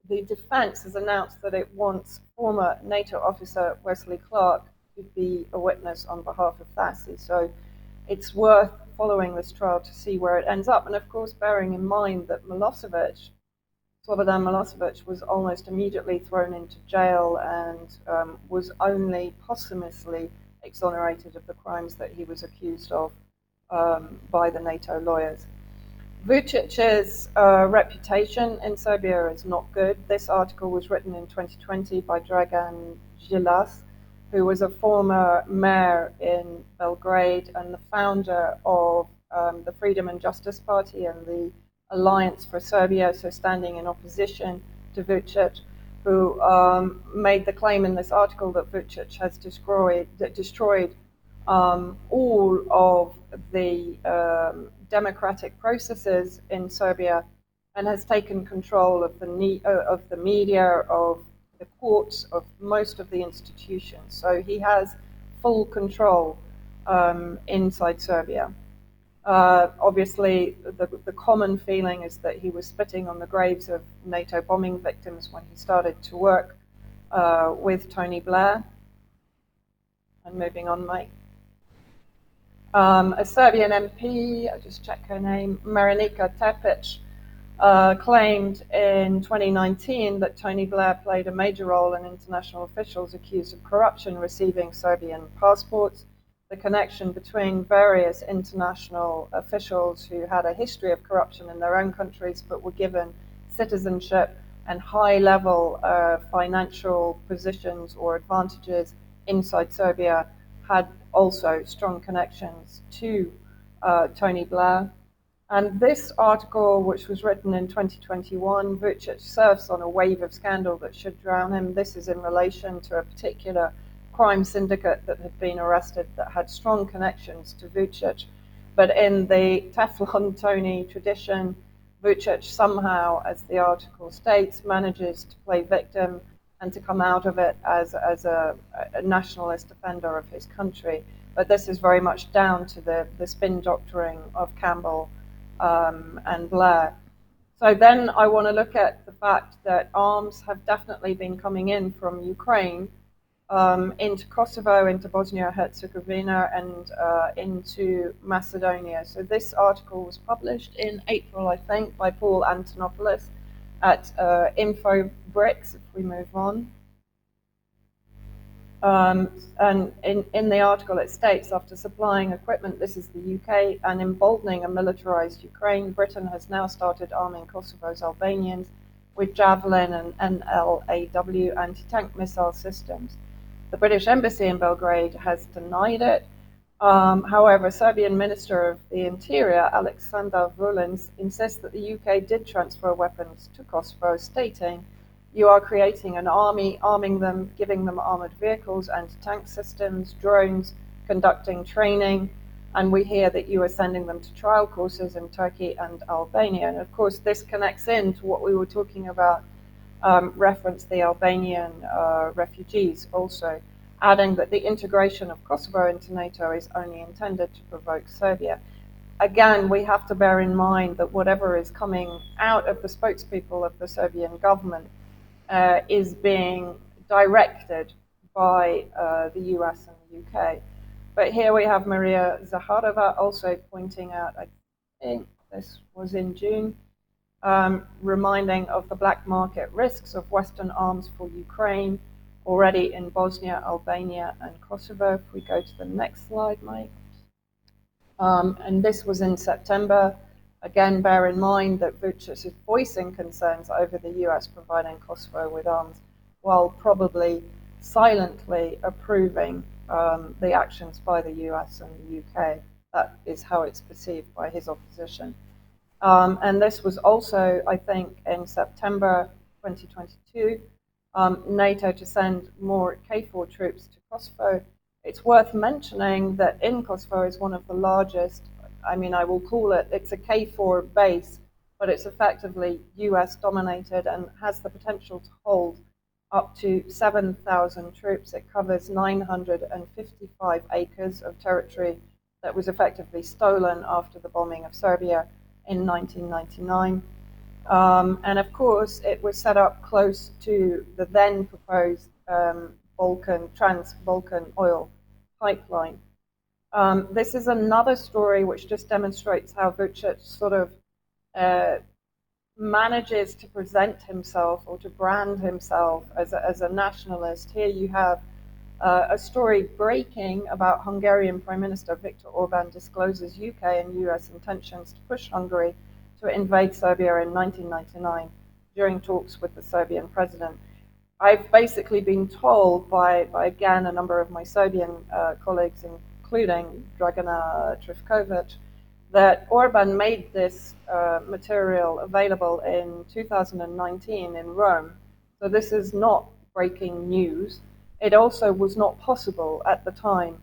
the defense has announced that it wants former NATO officer Wesley Clark to be a witness on behalf of Thasi. So it's worth following this trial to see where it ends up. And of course, bearing in mind that Slobodan Milosevic was almost immediately thrown into jail and was only posthumously exonerated of the crimes that he was accused of by the NATO lawyers. Vucic's reputation in Serbia is not good. This article was written in 2020 by Dragan Đilas, who was a former mayor in Belgrade and the founder of the Freedom and Justice Party and the Alliance for Serbia, so standing in opposition to Vucic, who made the claim in this article that Vucic has destroyed all of the democratic processes in Serbia and has taken control of the media, of the courts, of most of the institutions. So he has full control inside Serbia. Obviously, the common feeling is that he was spitting on the graves of NATO bombing victims when he started to work with Tony Blair. And moving on, Mike. A Serbian MP, I'll just check her name, Marinika Tepic, claimed in 2019 that Tony Blair played a major role in international officials accused of corruption receiving Serbian passports. The connection between various international officials who had a history of corruption in their own countries but were given citizenship and high-level financial positions or advantages inside Serbia had also strong connections to Tony Blair. And this article, which was written in 2021, Vucic surfs on a wave of scandal that should drown him. This is in relation to a particular crime syndicate that had been arrested that had strong connections to Vucic. But in the Teflon Tony tradition, Vucic somehow, as the article states, manages to play victim and to come out of it as a nationalist defender of his country. But this is very much down to the spin doctoring of Campbell and Blair. So then I want to look at the fact that arms have definitely been coming in from Ukraine into Kosovo, into Bosnia-Herzegovina, and into Macedonia. So this article was published in April, I think, by Paul Antonopoulos at InfoBricks, if we move on. And in the article it states, after supplying equipment, this is the UK, and emboldening a militarized Ukraine, Britain has now started arming Kosovo's Albanians with Javelin and NLAW anti-tank missile systems. The British Embassy in Belgrade has denied it. However, Serbian Minister of the Interior, Aleksandar Vulin, insists that the UK did transfer weapons to Kosovo, stating, "You are creating an army, arming them, giving them armored vehicles, anti-tank systems, drones, conducting training, and we hear that you are sending them to trial courses in Turkey and Albania." And of course, this connects into what we were talking about, reference the Albanian refugees also, adding that the integration of Kosovo into NATO is only intended to provoke Serbia. Again, we have to bear in mind that whatever is coming out of the spokespeople of the Serbian government is being directed by the US and the UK. But here we have Maria Zaharova also pointing out, I think this was in June, reminding of the black market risks of Western arms for Ukraine, already in Bosnia, Albania, and Kosovo. If we go to the next slide, Mike. And this was in September. Again, bear in mind that Vučić is voicing concerns over the US providing Kosovo with arms, while probably silently approving the actions by the US and the UK. That is how it's perceived by his opposition. And this was also, I think, in September 2022, NATO to send more KFOR troops to Kosovo. It's worth mentioning that in Kosovo is one of the largest, I mean, I will call it, it's a KFOR base, but it's effectively US dominated and has the potential to hold up to 7,000 troops. It covers 955 acres of territory that was effectively stolen after the bombing of Serbia in 1999. And of course, it was set up close to the then proposed Trans-Balkan oil pipeline. This is another story which just demonstrates how Vučić sort of manages to present himself or to brand himself as a nationalist. Here you have a story breaking about Hungarian Prime Minister Viktor Orban discloses UK and US intentions to push Hungary to invade Serbia in 1999 during talks with the Serbian president. I've basically been told by again, a number of my Serbian colleagues, including Dragana Trifkovic, that Orban made this material available in 2019 in Rome. So this is not breaking news. It also was not possible at the time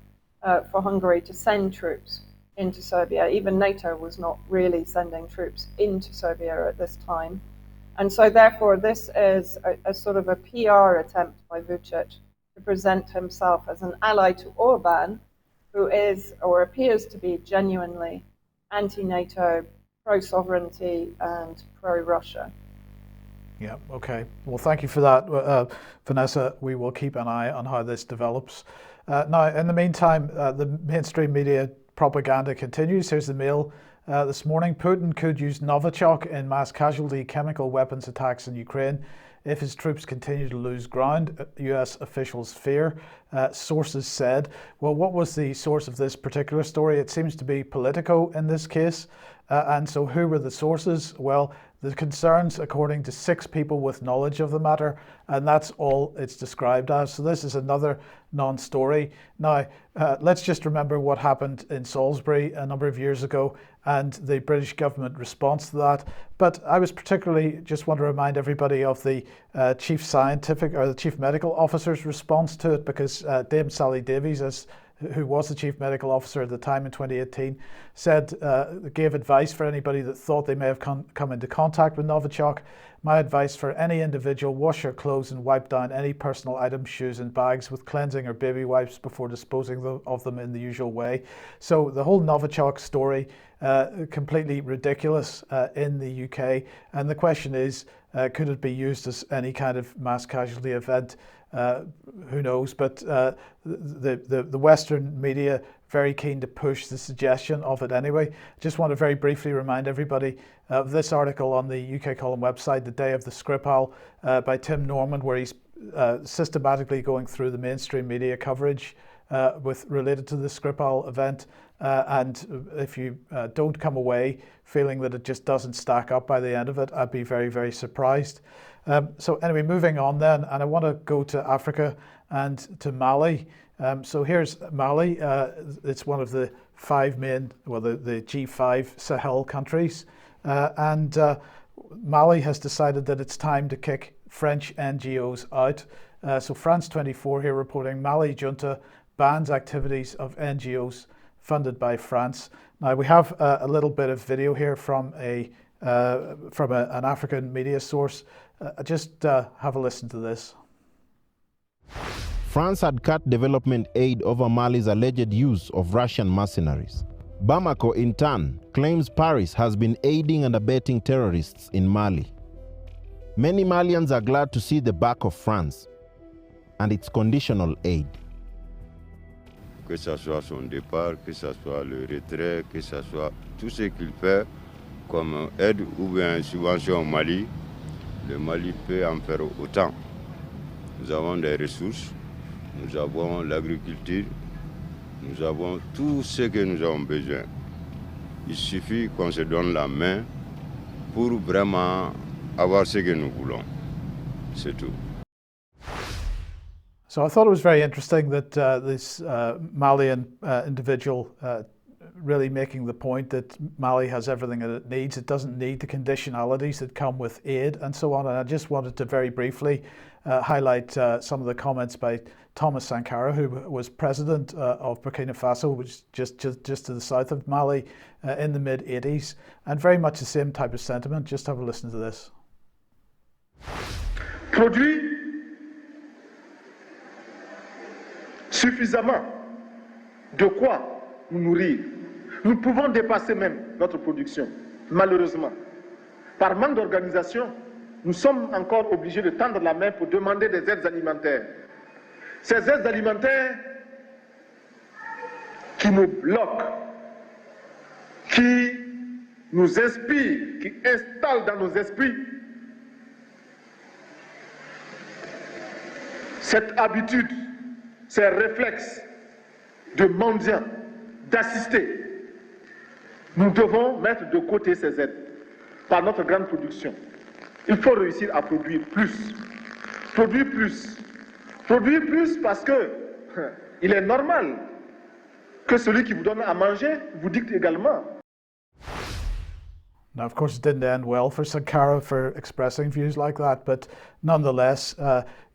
for Hungary to send troops into Serbia. Even NATO was not really sending troops into Serbia at this time. And so therefore this is a sort of a PR attempt by Vučić to present himself as an ally to Orban, who is or appears to be genuinely anti-NATO, pro-sovereignty and pro-Russia. Yeah, okay. Well, thank you for that, Vanessa. We will keep an eye on how this develops. Now, in the meantime, the mainstream media propaganda continues. Here's the Mail this morning. Putin could use Novichok in mass casualty chemical weapons attacks in Ukraine if his troops continue to lose ground, US officials fear. Sources said. Well, what was the source of this particular story? It seems to be Politico in this case. And so who were the sources? Well, the concerns, according to 6 people with knowledge of the matter, and that's all it's described as. So this is another non-story. Now, let's just remember what happened in Salisbury a number of years ago and the British government response to that. But I was particularly just want to remind everybody of the chief scientific or the chief medical officer's response to it, because Dame Sally Davies, who was the chief medical officer at the time in 2018, said, gave advice for anybody that thought they may have come into contact with Novichok. My advice for any individual: wash your clothes and wipe down any personal items, shoes and bags with cleansing or baby wipes before disposing of them in the usual way. So the whole Novichok story, completely ridiculous in the UK. And the question is, could it be used as any kind of mass casualty event? Who knows? But the Western media very keen to push the suggestion of it anyway. Just want to very briefly remind everybody of this article on the UK Column website, The Day of the Skripal, by Tim Norman, where he's systematically going through the mainstream media coverage related to the Skripal event. And if you don't come away feeling that it just doesn't stack up by the end of it, I'd be very, very surprised. So anyway, moving on then, and I want to go to Africa and to Mali. So here's Mali. It's one of the five main, well, the G5 Sahel countries. And Mali has decided that it's time to kick French NGOs out. So France 24 here reporting Mali junta bans activities of NGOs funded by France. Now we have a little bit of video here from an African media source. Just have a listen to this. France had cut development aid over Mali's alleged use of Russian mercenaries. Bamako, in turn, claims Paris has been aiding and abetting terrorists in Mali. Many Malians are glad to see the back of France and its conditional aid. Que ce soit son départ, que ce soit le retrait, que ce soit tout ce qu'il fait comme aide ou bien subvention au Mali, le Mali peut en faire autant. Nous avons des ressources, nous avons l'agriculture, nous avons tout ce que nous avons besoin. Il suffit qu'on se donne la main pour vraiment avoir ce que nous voulons. C'est tout. So I thought it was very interesting that this Malian individual really making the point that Mali has everything that it needs. It doesn't need the conditionalities that come with aid and so on. And I just wanted to very briefly highlight some of the comments by Thomas Sankara, who was president of Burkina Faso, which is just to the south of Mali in the mid-80s, and very much the same type of sentiment. Just have a listen to this. Produit suffisamment de quoi nous nourrir. Nous pouvons dépasser même notre production, malheureusement. Par manque d'organisation, nous sommes encore obligés de tendre la main pour demander des aides alimentaires. Ces aides alimentaires qui nous bloquent, qui nous inspirent, qui installent dans nos esprits cette habitude, ces réflexes de mendiants, d'assister. Nous devons mettre de côté ces aides par notre grande production. Il faut réussir à produire plus. Produire plus. Produire plus parce que il est normal que celui qui vous donne à manger vous dicte également. Now, of course, it didn't end well for Sankara for expressing views like that, but nonetheless,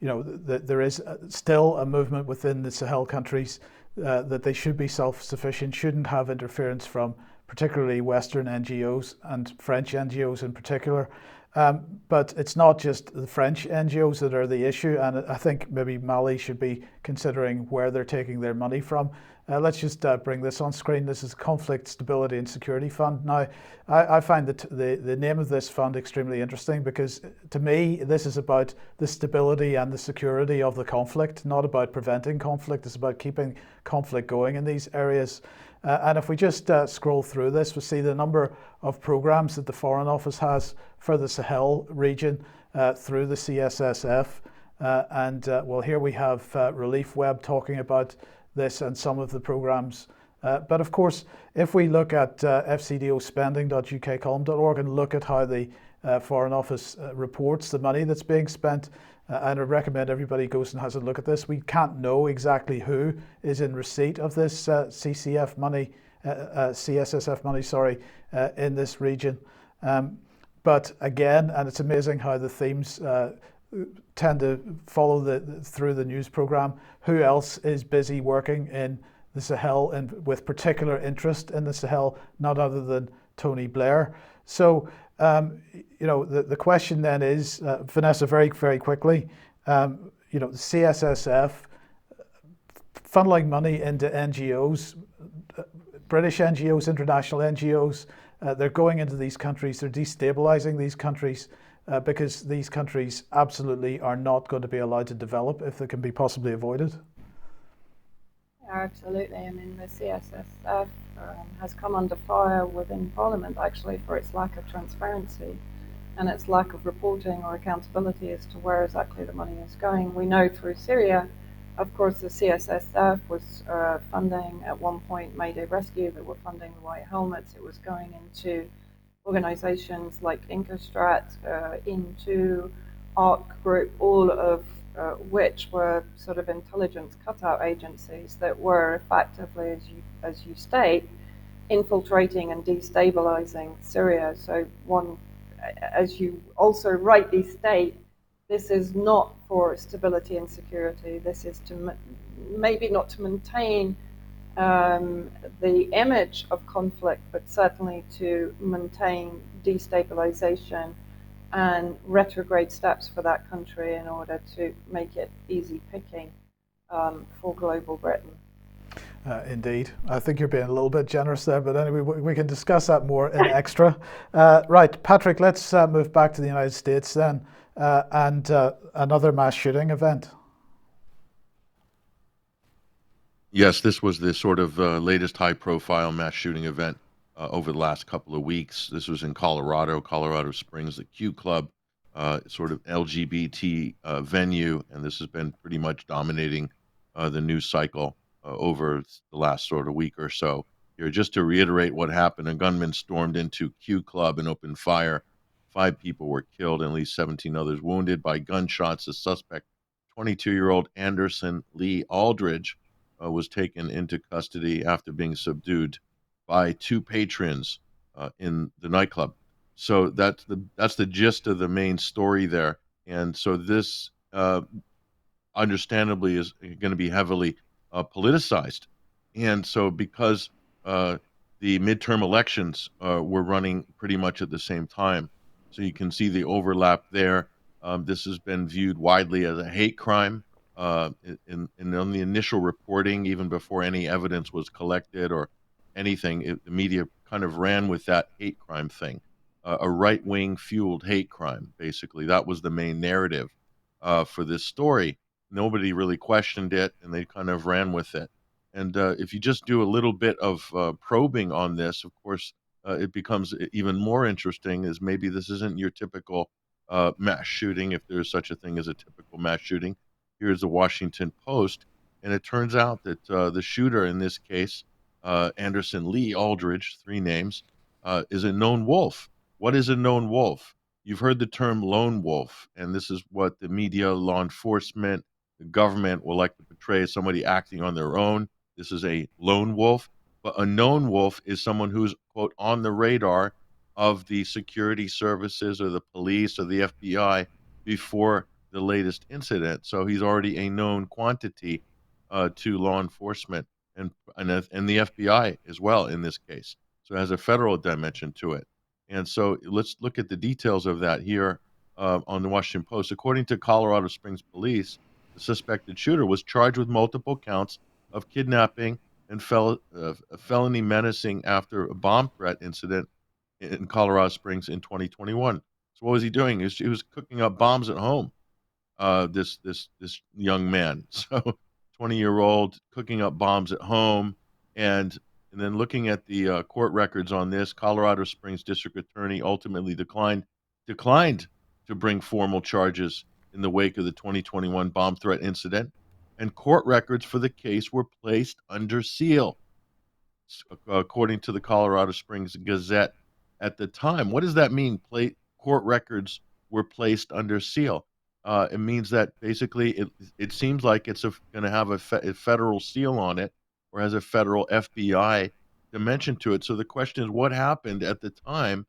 there is still a movement within the Sahel countries that they should be self-sufficient, shouldn't have interference from particularly Western NGOs and French NGOs in particular. But it's not just the French NGOs that are the issue, and I think maybe Mali should be considering where they're taking their money from. Let's just bring this on screen. This is Conflict Stability and Security Fund. Now, I find that the name of this fund extremely interesting because to me, this is about the stability and the security of the conflict, not about preventing conflict. It's about keeping conflict going in these areas. And if we just scroll through this, we see the number of programs that the Foreign Office has for the Sahel region through the CSSF. Well, here we have Relief Web talking about this and some of the programs. But of course, if we look at fcdospending.ukcolumn.org and look at how the Foreign Office reports the money that's being spent, and I recommend everybody goes and has a look at this. We can't know exactly who is in receipt of this CSSF money, in this region. But again, and it's amazing how the themes tend to follow through the news program. Who else is busy working in the Sahel and with particular interest in the Sahel, not other than Tony Blair? So, the question then is, Vanessa, very, very quickly, the CSSF funneling money into NGOs, British NGOs, international NGOs, they're going into these countries, they're destabilizing these countries because these countries absolutely are not going to be allowed to develop if they can be possibly avoided. Yeah, absolutely. I mean, the CSSF has come under fire within Parliament actually for its lack of transparency and its lack of reporting or accountability as to where exactly the money is going. We know through Syria, of course, the CSSF was funding at one point Mayday Rescue, that were funding the White Helmets. It was going into organizations like Incostrat, into ARC Group, all of which were sort of intelligence cutout agencies that were effectively, as you state, infiltrating and destabilizing Syria. So as you also rightly state, this is not for stability and security. This is to maybe not to maintain the image of conflict, but certainly to maintain destabilization and retrograde steps for that country in order to make it easy picking for global Britain. Indeed. I think you're being a little bit generous there, but anyway, we can discuss that more in extra. Right, Patrick, let's move back to the United States then, and another mass shooting event. Yes, this was the sort of latest high-profile mass shooting event over the last couple of weeks. This was in Colorado Springs, the Q Club, sort of LGBT venue, and this has been pretty much dominating the news cycle over the last sort of week or so. Here, just to reiterate what happened, a gunman stormed into Q Club and opened fire. 5 people were killed and at least 17 others wounded by gunshots. The suspect, 22-year-old Anderson Lee Aldridge, was taken into custody after being subdued by 2 patrons in the nightclub. So that's the gist of the main story there. And so this understandably is going to be heavily politicized. And so because the midterm elections were running pretty much at the same time, so you can see the overlap there. This has been viewed widely as a hate crime. In on the initial reporting, even before any evidence was collected or anything, the media kind of ran with that hate crime thing, a right-wing fueled hate crime. Basically, that was the main narrative for this story. Nobody really questioned it, and they kind of ran with it. And if you just do a little bit of probing on this, of course, it becomes even more interesting. As maybe this isn't your typical mass shooting, if there's such a thing as a typical mass shooting. Here's the Washington Post, and it turns out that the shooter in this case, Anderson Lee Aldridge, 3 names, is a known wolf. What is a known wolf? You've heard the term lone wolf, and this is what the media, law enforcement, the government will like to portray as somebody acting on their own. This is a lone wolf, but a known wolf is someone who's, quote, on the radar of the security services or the police or the FBI before the latest incident. So he's already a known quantity to law enforcement and the FBI as well in this case. So it has a federal dimension to it. And so let's look at the details of that here on the Washington Post. According to Colorado Springs police, the suspected shooter was charged with multiple counts of kidnapping and felony menacing after a bomb threat incident in Colorado Springs in 2021. So what was he doing? He was cooking up bombs at home. This young man, so 20-year-old cooking up bombs at home, and then looking at the court records on this, Colorado Springs District Attorney ultimately declined to bring formal charges in the wake of the 2021 bomb threat incident, and court records for the case were placed under seal, according to the Colorado Springs Gazette at the time. What does that mean? Court records were placed under seal. It means that basically it seems like it's going to have a federal seal on it, or has a federal FBI dimension to it. So the question is, what happened at the time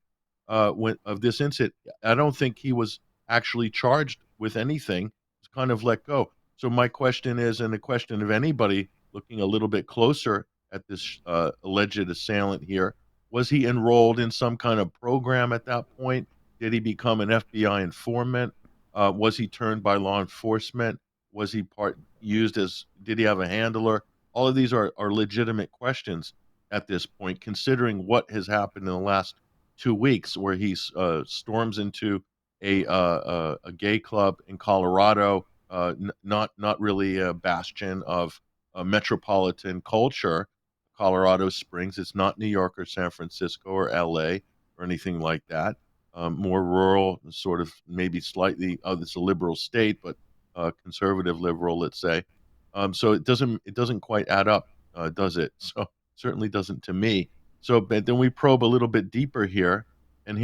of this incident? I don't think he was actually charged with anything. It's kind of let go. So my question is, and the question of anybody looking a little bit closer at this alleged assailant here, was he enrolled in some kind of program at that point? Did he become an FBI informant? Was he turned by law enforcement? Was he did he have a handler? All of these are legitimate questions at this point, considering what has happened in the last 2 weeks, where he storms into a gay club in Colorado, not really a bastion of metropolitan culture. Colorado Springs. It's not New York or San Francisco or LA or anything like that. More rural, sort of maybe slightly. It's a liberal state, but conservative liberal, let's say. So it doesn't quite add up, does it? So certainly doesn't to me. So but then we probe a little bit deeper here, and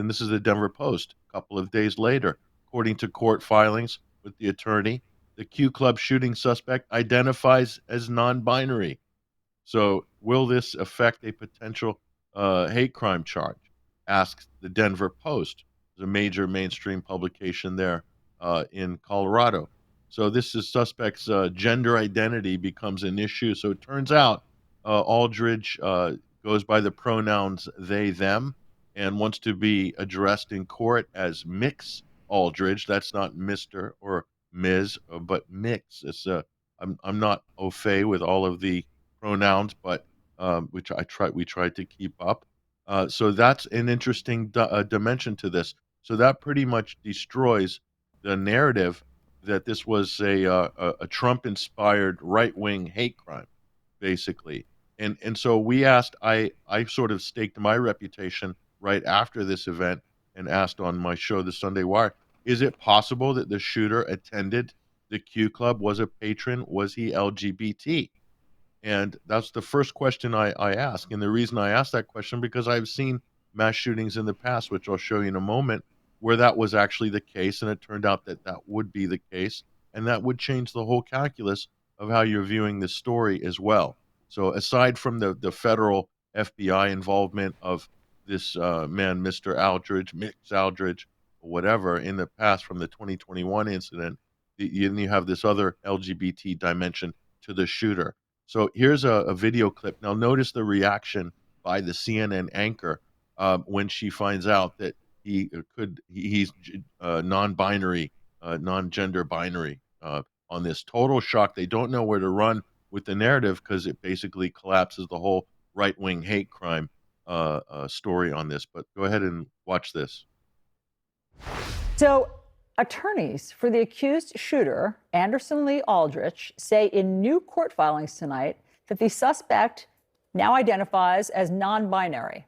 this is the Denver Post. A couple of days later, according to court filings with the attorney, the Q Club shooting suspect identifies as non-binary. So will this affect a potential hate crime charge? Asks the Denver Post, the major mainstream publication there in Colorado. So this is suspect's gender identity becomes an issue. So it turns out Aldridge goes by the pronouns they, them, and wants to be addressed in court as Mix Aldridge. That's not Mr. or Ms., but Mix. It's I'm not au fait with all of the pronouns, but which we tried to keep up. So that's an interesting dimension to this. So that pretty much destroys the narrative that this was a Trump-inspired right-wing hate crime, basically. And so we asked. I sort of staked my reputation right after this event and asked on my show, The Sunday Wire, is it possible that the shooter attended the Q Club, was a patron, was he LGBT? And that's the first question I ask. And the reason I ask that question, because I've seen mass shootings in the past, which I'll show you in a moment, where that was actually the case. And it turned out that that would be the case. And that would change the whole calculus of how you're viewing this story as well. So aside from the federal FBI involvement of this man, Mr. Aldridge, Mix Aldridge, or whatever, in the past from the 2021 incident, you have this other LGBT dimension to the shooter. So here's a video clip. Now notice the reaction by the CNN anchor when she finds out that he's non-binary, non-gender binary on this. Total shock. They don't know where to run with the narrative because it basically collapses the whole right-wing hate crime story on this. But go ahead and watch this. So attorneys for the accused shooter, Anderson Lee Aldrich, say in new court filings tonight that the suspect now identifies as non-binary.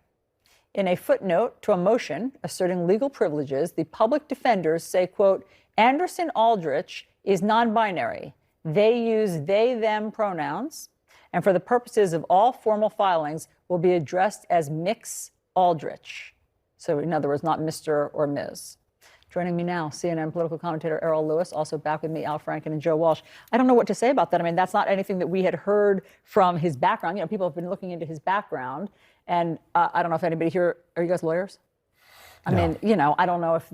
In a footnote to a motion asserting legal privileges, the public defenders say, quote, Anderson Aldrich is non-binary. They use they, them pronouns, and for the purposes of all formal filings will be addressed as Mix Aldrich. So in other words, not Mr. or Ms. Joining me now, CNN political commentator Errol Lewis, also back with me, Al Franken and Joe Walsh. I don't know what to say about that. I mean, that's not anything that we had heard from his background. You know, people have been looking into his background. And I don't know if anybody here, are you guys lawyers? I mean, you know, I don't know if,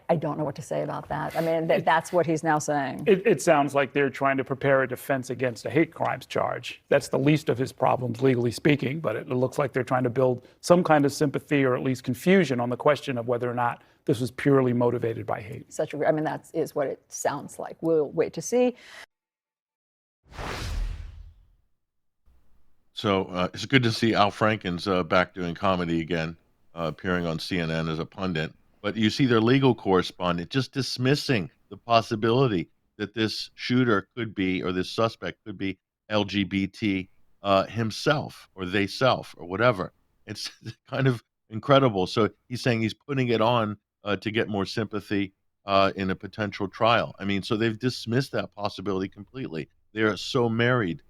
I don't know what to say about that. I mean, that's what he's now saying. It sounds like they're trying to prepare a defense against a hate crimes charge. That's the least of his problems, legally speaking, but it looks like they're trying to build some kind of sympathy or at least confusion on the question of whether or not this was purely motivated by hate. I mean, that is what it sounds like. We'll wait to see. So it's good to see Al Franken's back doing comedy again, appearing on CNN as a pundit. But you see their legal correspondent just dismissing the possibility that this shooter could be, or this suspect could be LGBT himself, or they self, or whatever. It's kind of incredible. So he's saying he's putting it on to get more sympathy in a potential trial. I mean, so they've dismissed that possibility completely. They are so married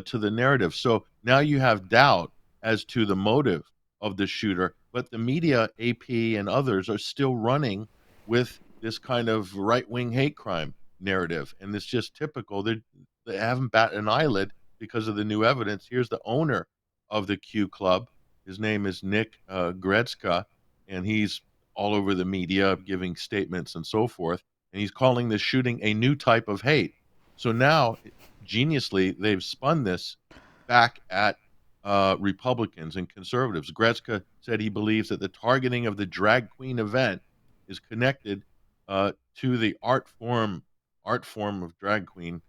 to the narrative. So now you have doubt as to the motive of the shooter, but the media, AP and others, are still running with this kind of right-wing hate crime narrative. And it's just typical. They haven't batted an eyelid because of the new evidence. Here's the owner of the Q Club. His name is Nick Gretzka, and he's all over the media giving statements and so forth. And he's calling this shooting a new type of hate. So now, geniusly, they've spun this back at Republicans and conservatives. Gretzka said he believes that the targeting of the drag queen event is connected to the art form of drag queen,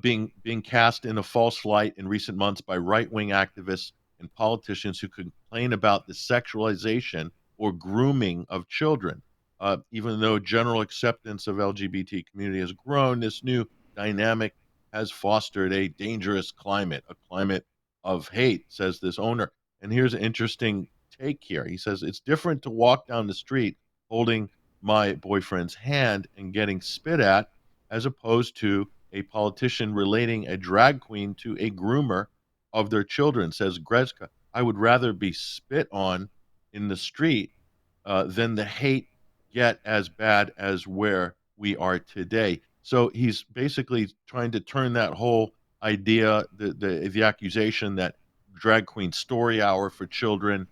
being cast in a false light in recent months by right-wing activists and politicians who complain about the sexualization or grooming of children. Even though general acceptance of LGBT community has grown, this new dynamic has fostered a dangerous climate, a climate of hate, says this owner. And here's an interesting take here. He says, it's different to walk down the street holding my boyfriend's hand and getting spit at, as opposed to a politician relating a drag queen to a groomer of their children, says Gretzka. I would rather be spit on in the street than the hate get as bad as where we are today. So he's basically trying to turn that whole idea, the accusation that drag queen story hour for children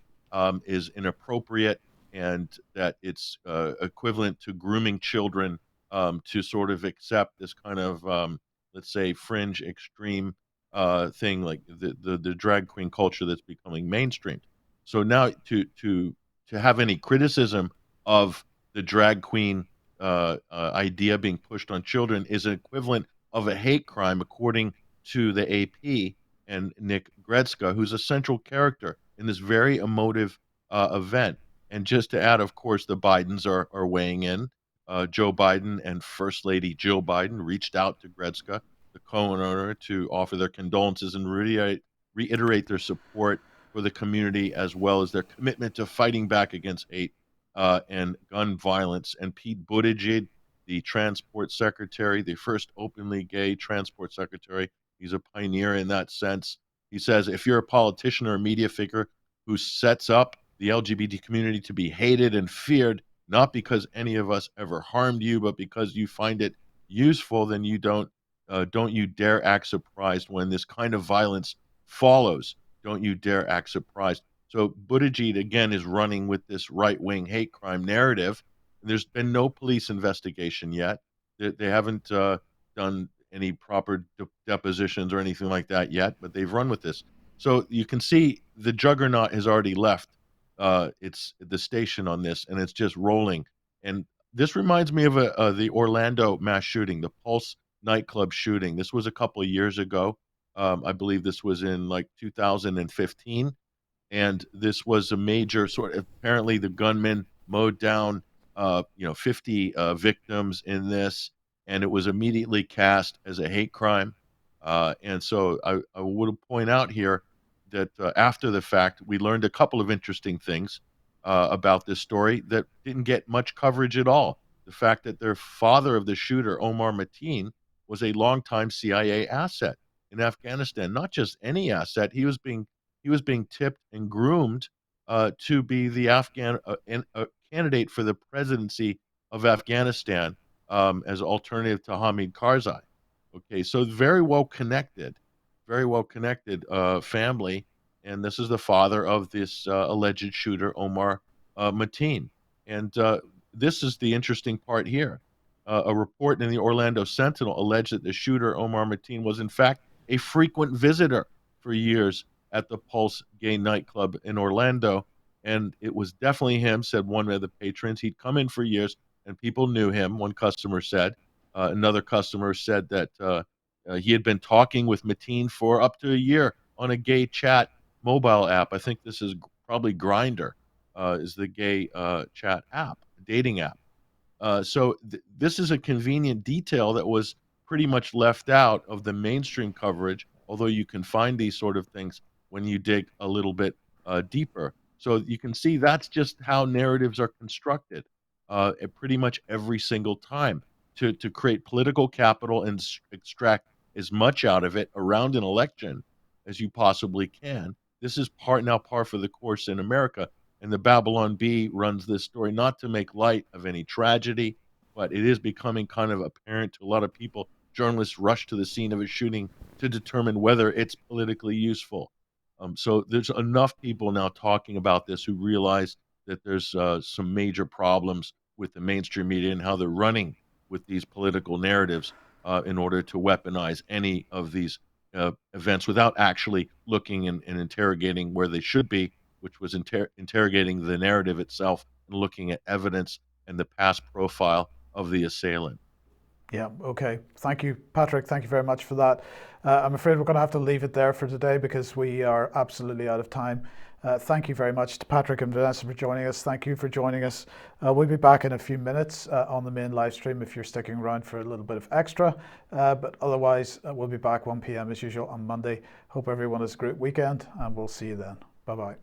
is inappropriate and that it's equivalent to grooming children to sort of accept this kind of, let's say, fringe extreme thing like the drag queen culture that's becoming mainstream. So now to have any criticism of the drag queen idea being pushed on children is an equivalent of a hate crime, according to the AP and Nick Gretzka, who's a central character in this very emotive event. And just to add, of course, the Bidens are weighing in. Joe Biden and First Lady Jill Biden reached out to Gretzka, the co-owner, to offer their condolences and reiterate their support for the community as well as their commitment to fighting back against hate and gun violence. And Pete Buttigieg, the transport secretary, the first openly gay transport secretary, he's a pioneer in that sense. He says, if you're a politician or a media figure who sets up the LGBT community to be hated and feared, not because any of us ever harmed you, but because you find it useful, then you don't you dare act surprised when this kind of violence follows. Don't you dare act surprised. So Buttigieg, again, is running with this right-wing hate crime narrative. There's been no police investigation yet. They haven't done any proper depositions or anything like that yet, but they've run with this. So you can see the juggernaut has already left it's the station on this, and it's just rolling. And this reminds me of the Orlando mass shooting, the Pulse nightclub shooting. This was a couple of years ago. I believe this was in like 2015. And this was a major sort of, apparently the gunman mowed down 50 victims in this, and it was immediately cast as a hate crime. And so I would point out here that after the fact, we learned a couple of interesting things about this story that didn't get much coverage at all. The fact that their father of the shooter, Omar Mateen, was a longtime CIA asset in Afghanistan. Not just any asset; he was being tipped and groomed to be the Afghan candidate for the presidency of Afghanistan as alternative to Hamid Karzai. Okay, so very well connected family, and this is the father of this alleged shooter, Omar Mateen. And this is the interesting part here. A report in the Orlando Sentinel alleged that the shooter, Omar Mateen, was in fact a frequent visitor for years at the Pulse gay nightclub in Orlando. And it was definitely him, said one of the patrons. He'd come in for years and people knew him, one customer said. Another customer said that he had been talking with Mateen for up to a year on a gay chat mobile app. I think this is probably Grindr, is the gay chat app, dating app. So this is a convenient detail that was pretty much left out of the mainstream coverage, although you can find these sort of things when you dig a little bit deeper. So you can see that's just how narratives are constructed at pretty much every single time to create political capital and extract as much out of it around an election as you possibly can. This is par for the course in America. And the Babylon Bee runs this story not to make light of any tragedy, but it is becoming kind of apparent to a lot of people. Journalists rush to the scene of a shooting to determine whether it's politically useful. So there's enough people now talking about this who realize that there's some major problems with the mainstream media and how they're running with these political narratives in order to weaponize any of these events without actually looking and interrogating where they should be, which was interrogating the narrative itself and looking at evidence and the past profile of the assailant. Yeah, okay. Thank you, Patrick. Thank you very much for that. I'm afraid we're going to have to leave it there for today because we are absolutely out of time. Thank you very much to Patrick and Vanessa for joining us. Thank you for joining us. We'll be back in a few minutes on the main live stream if you're sticking around for a little bit of extra. But otherwise, we'll be back 1 p.m. as usual on Monday. Hope everyone has a great weekend and we'll see you then. Bye-bye.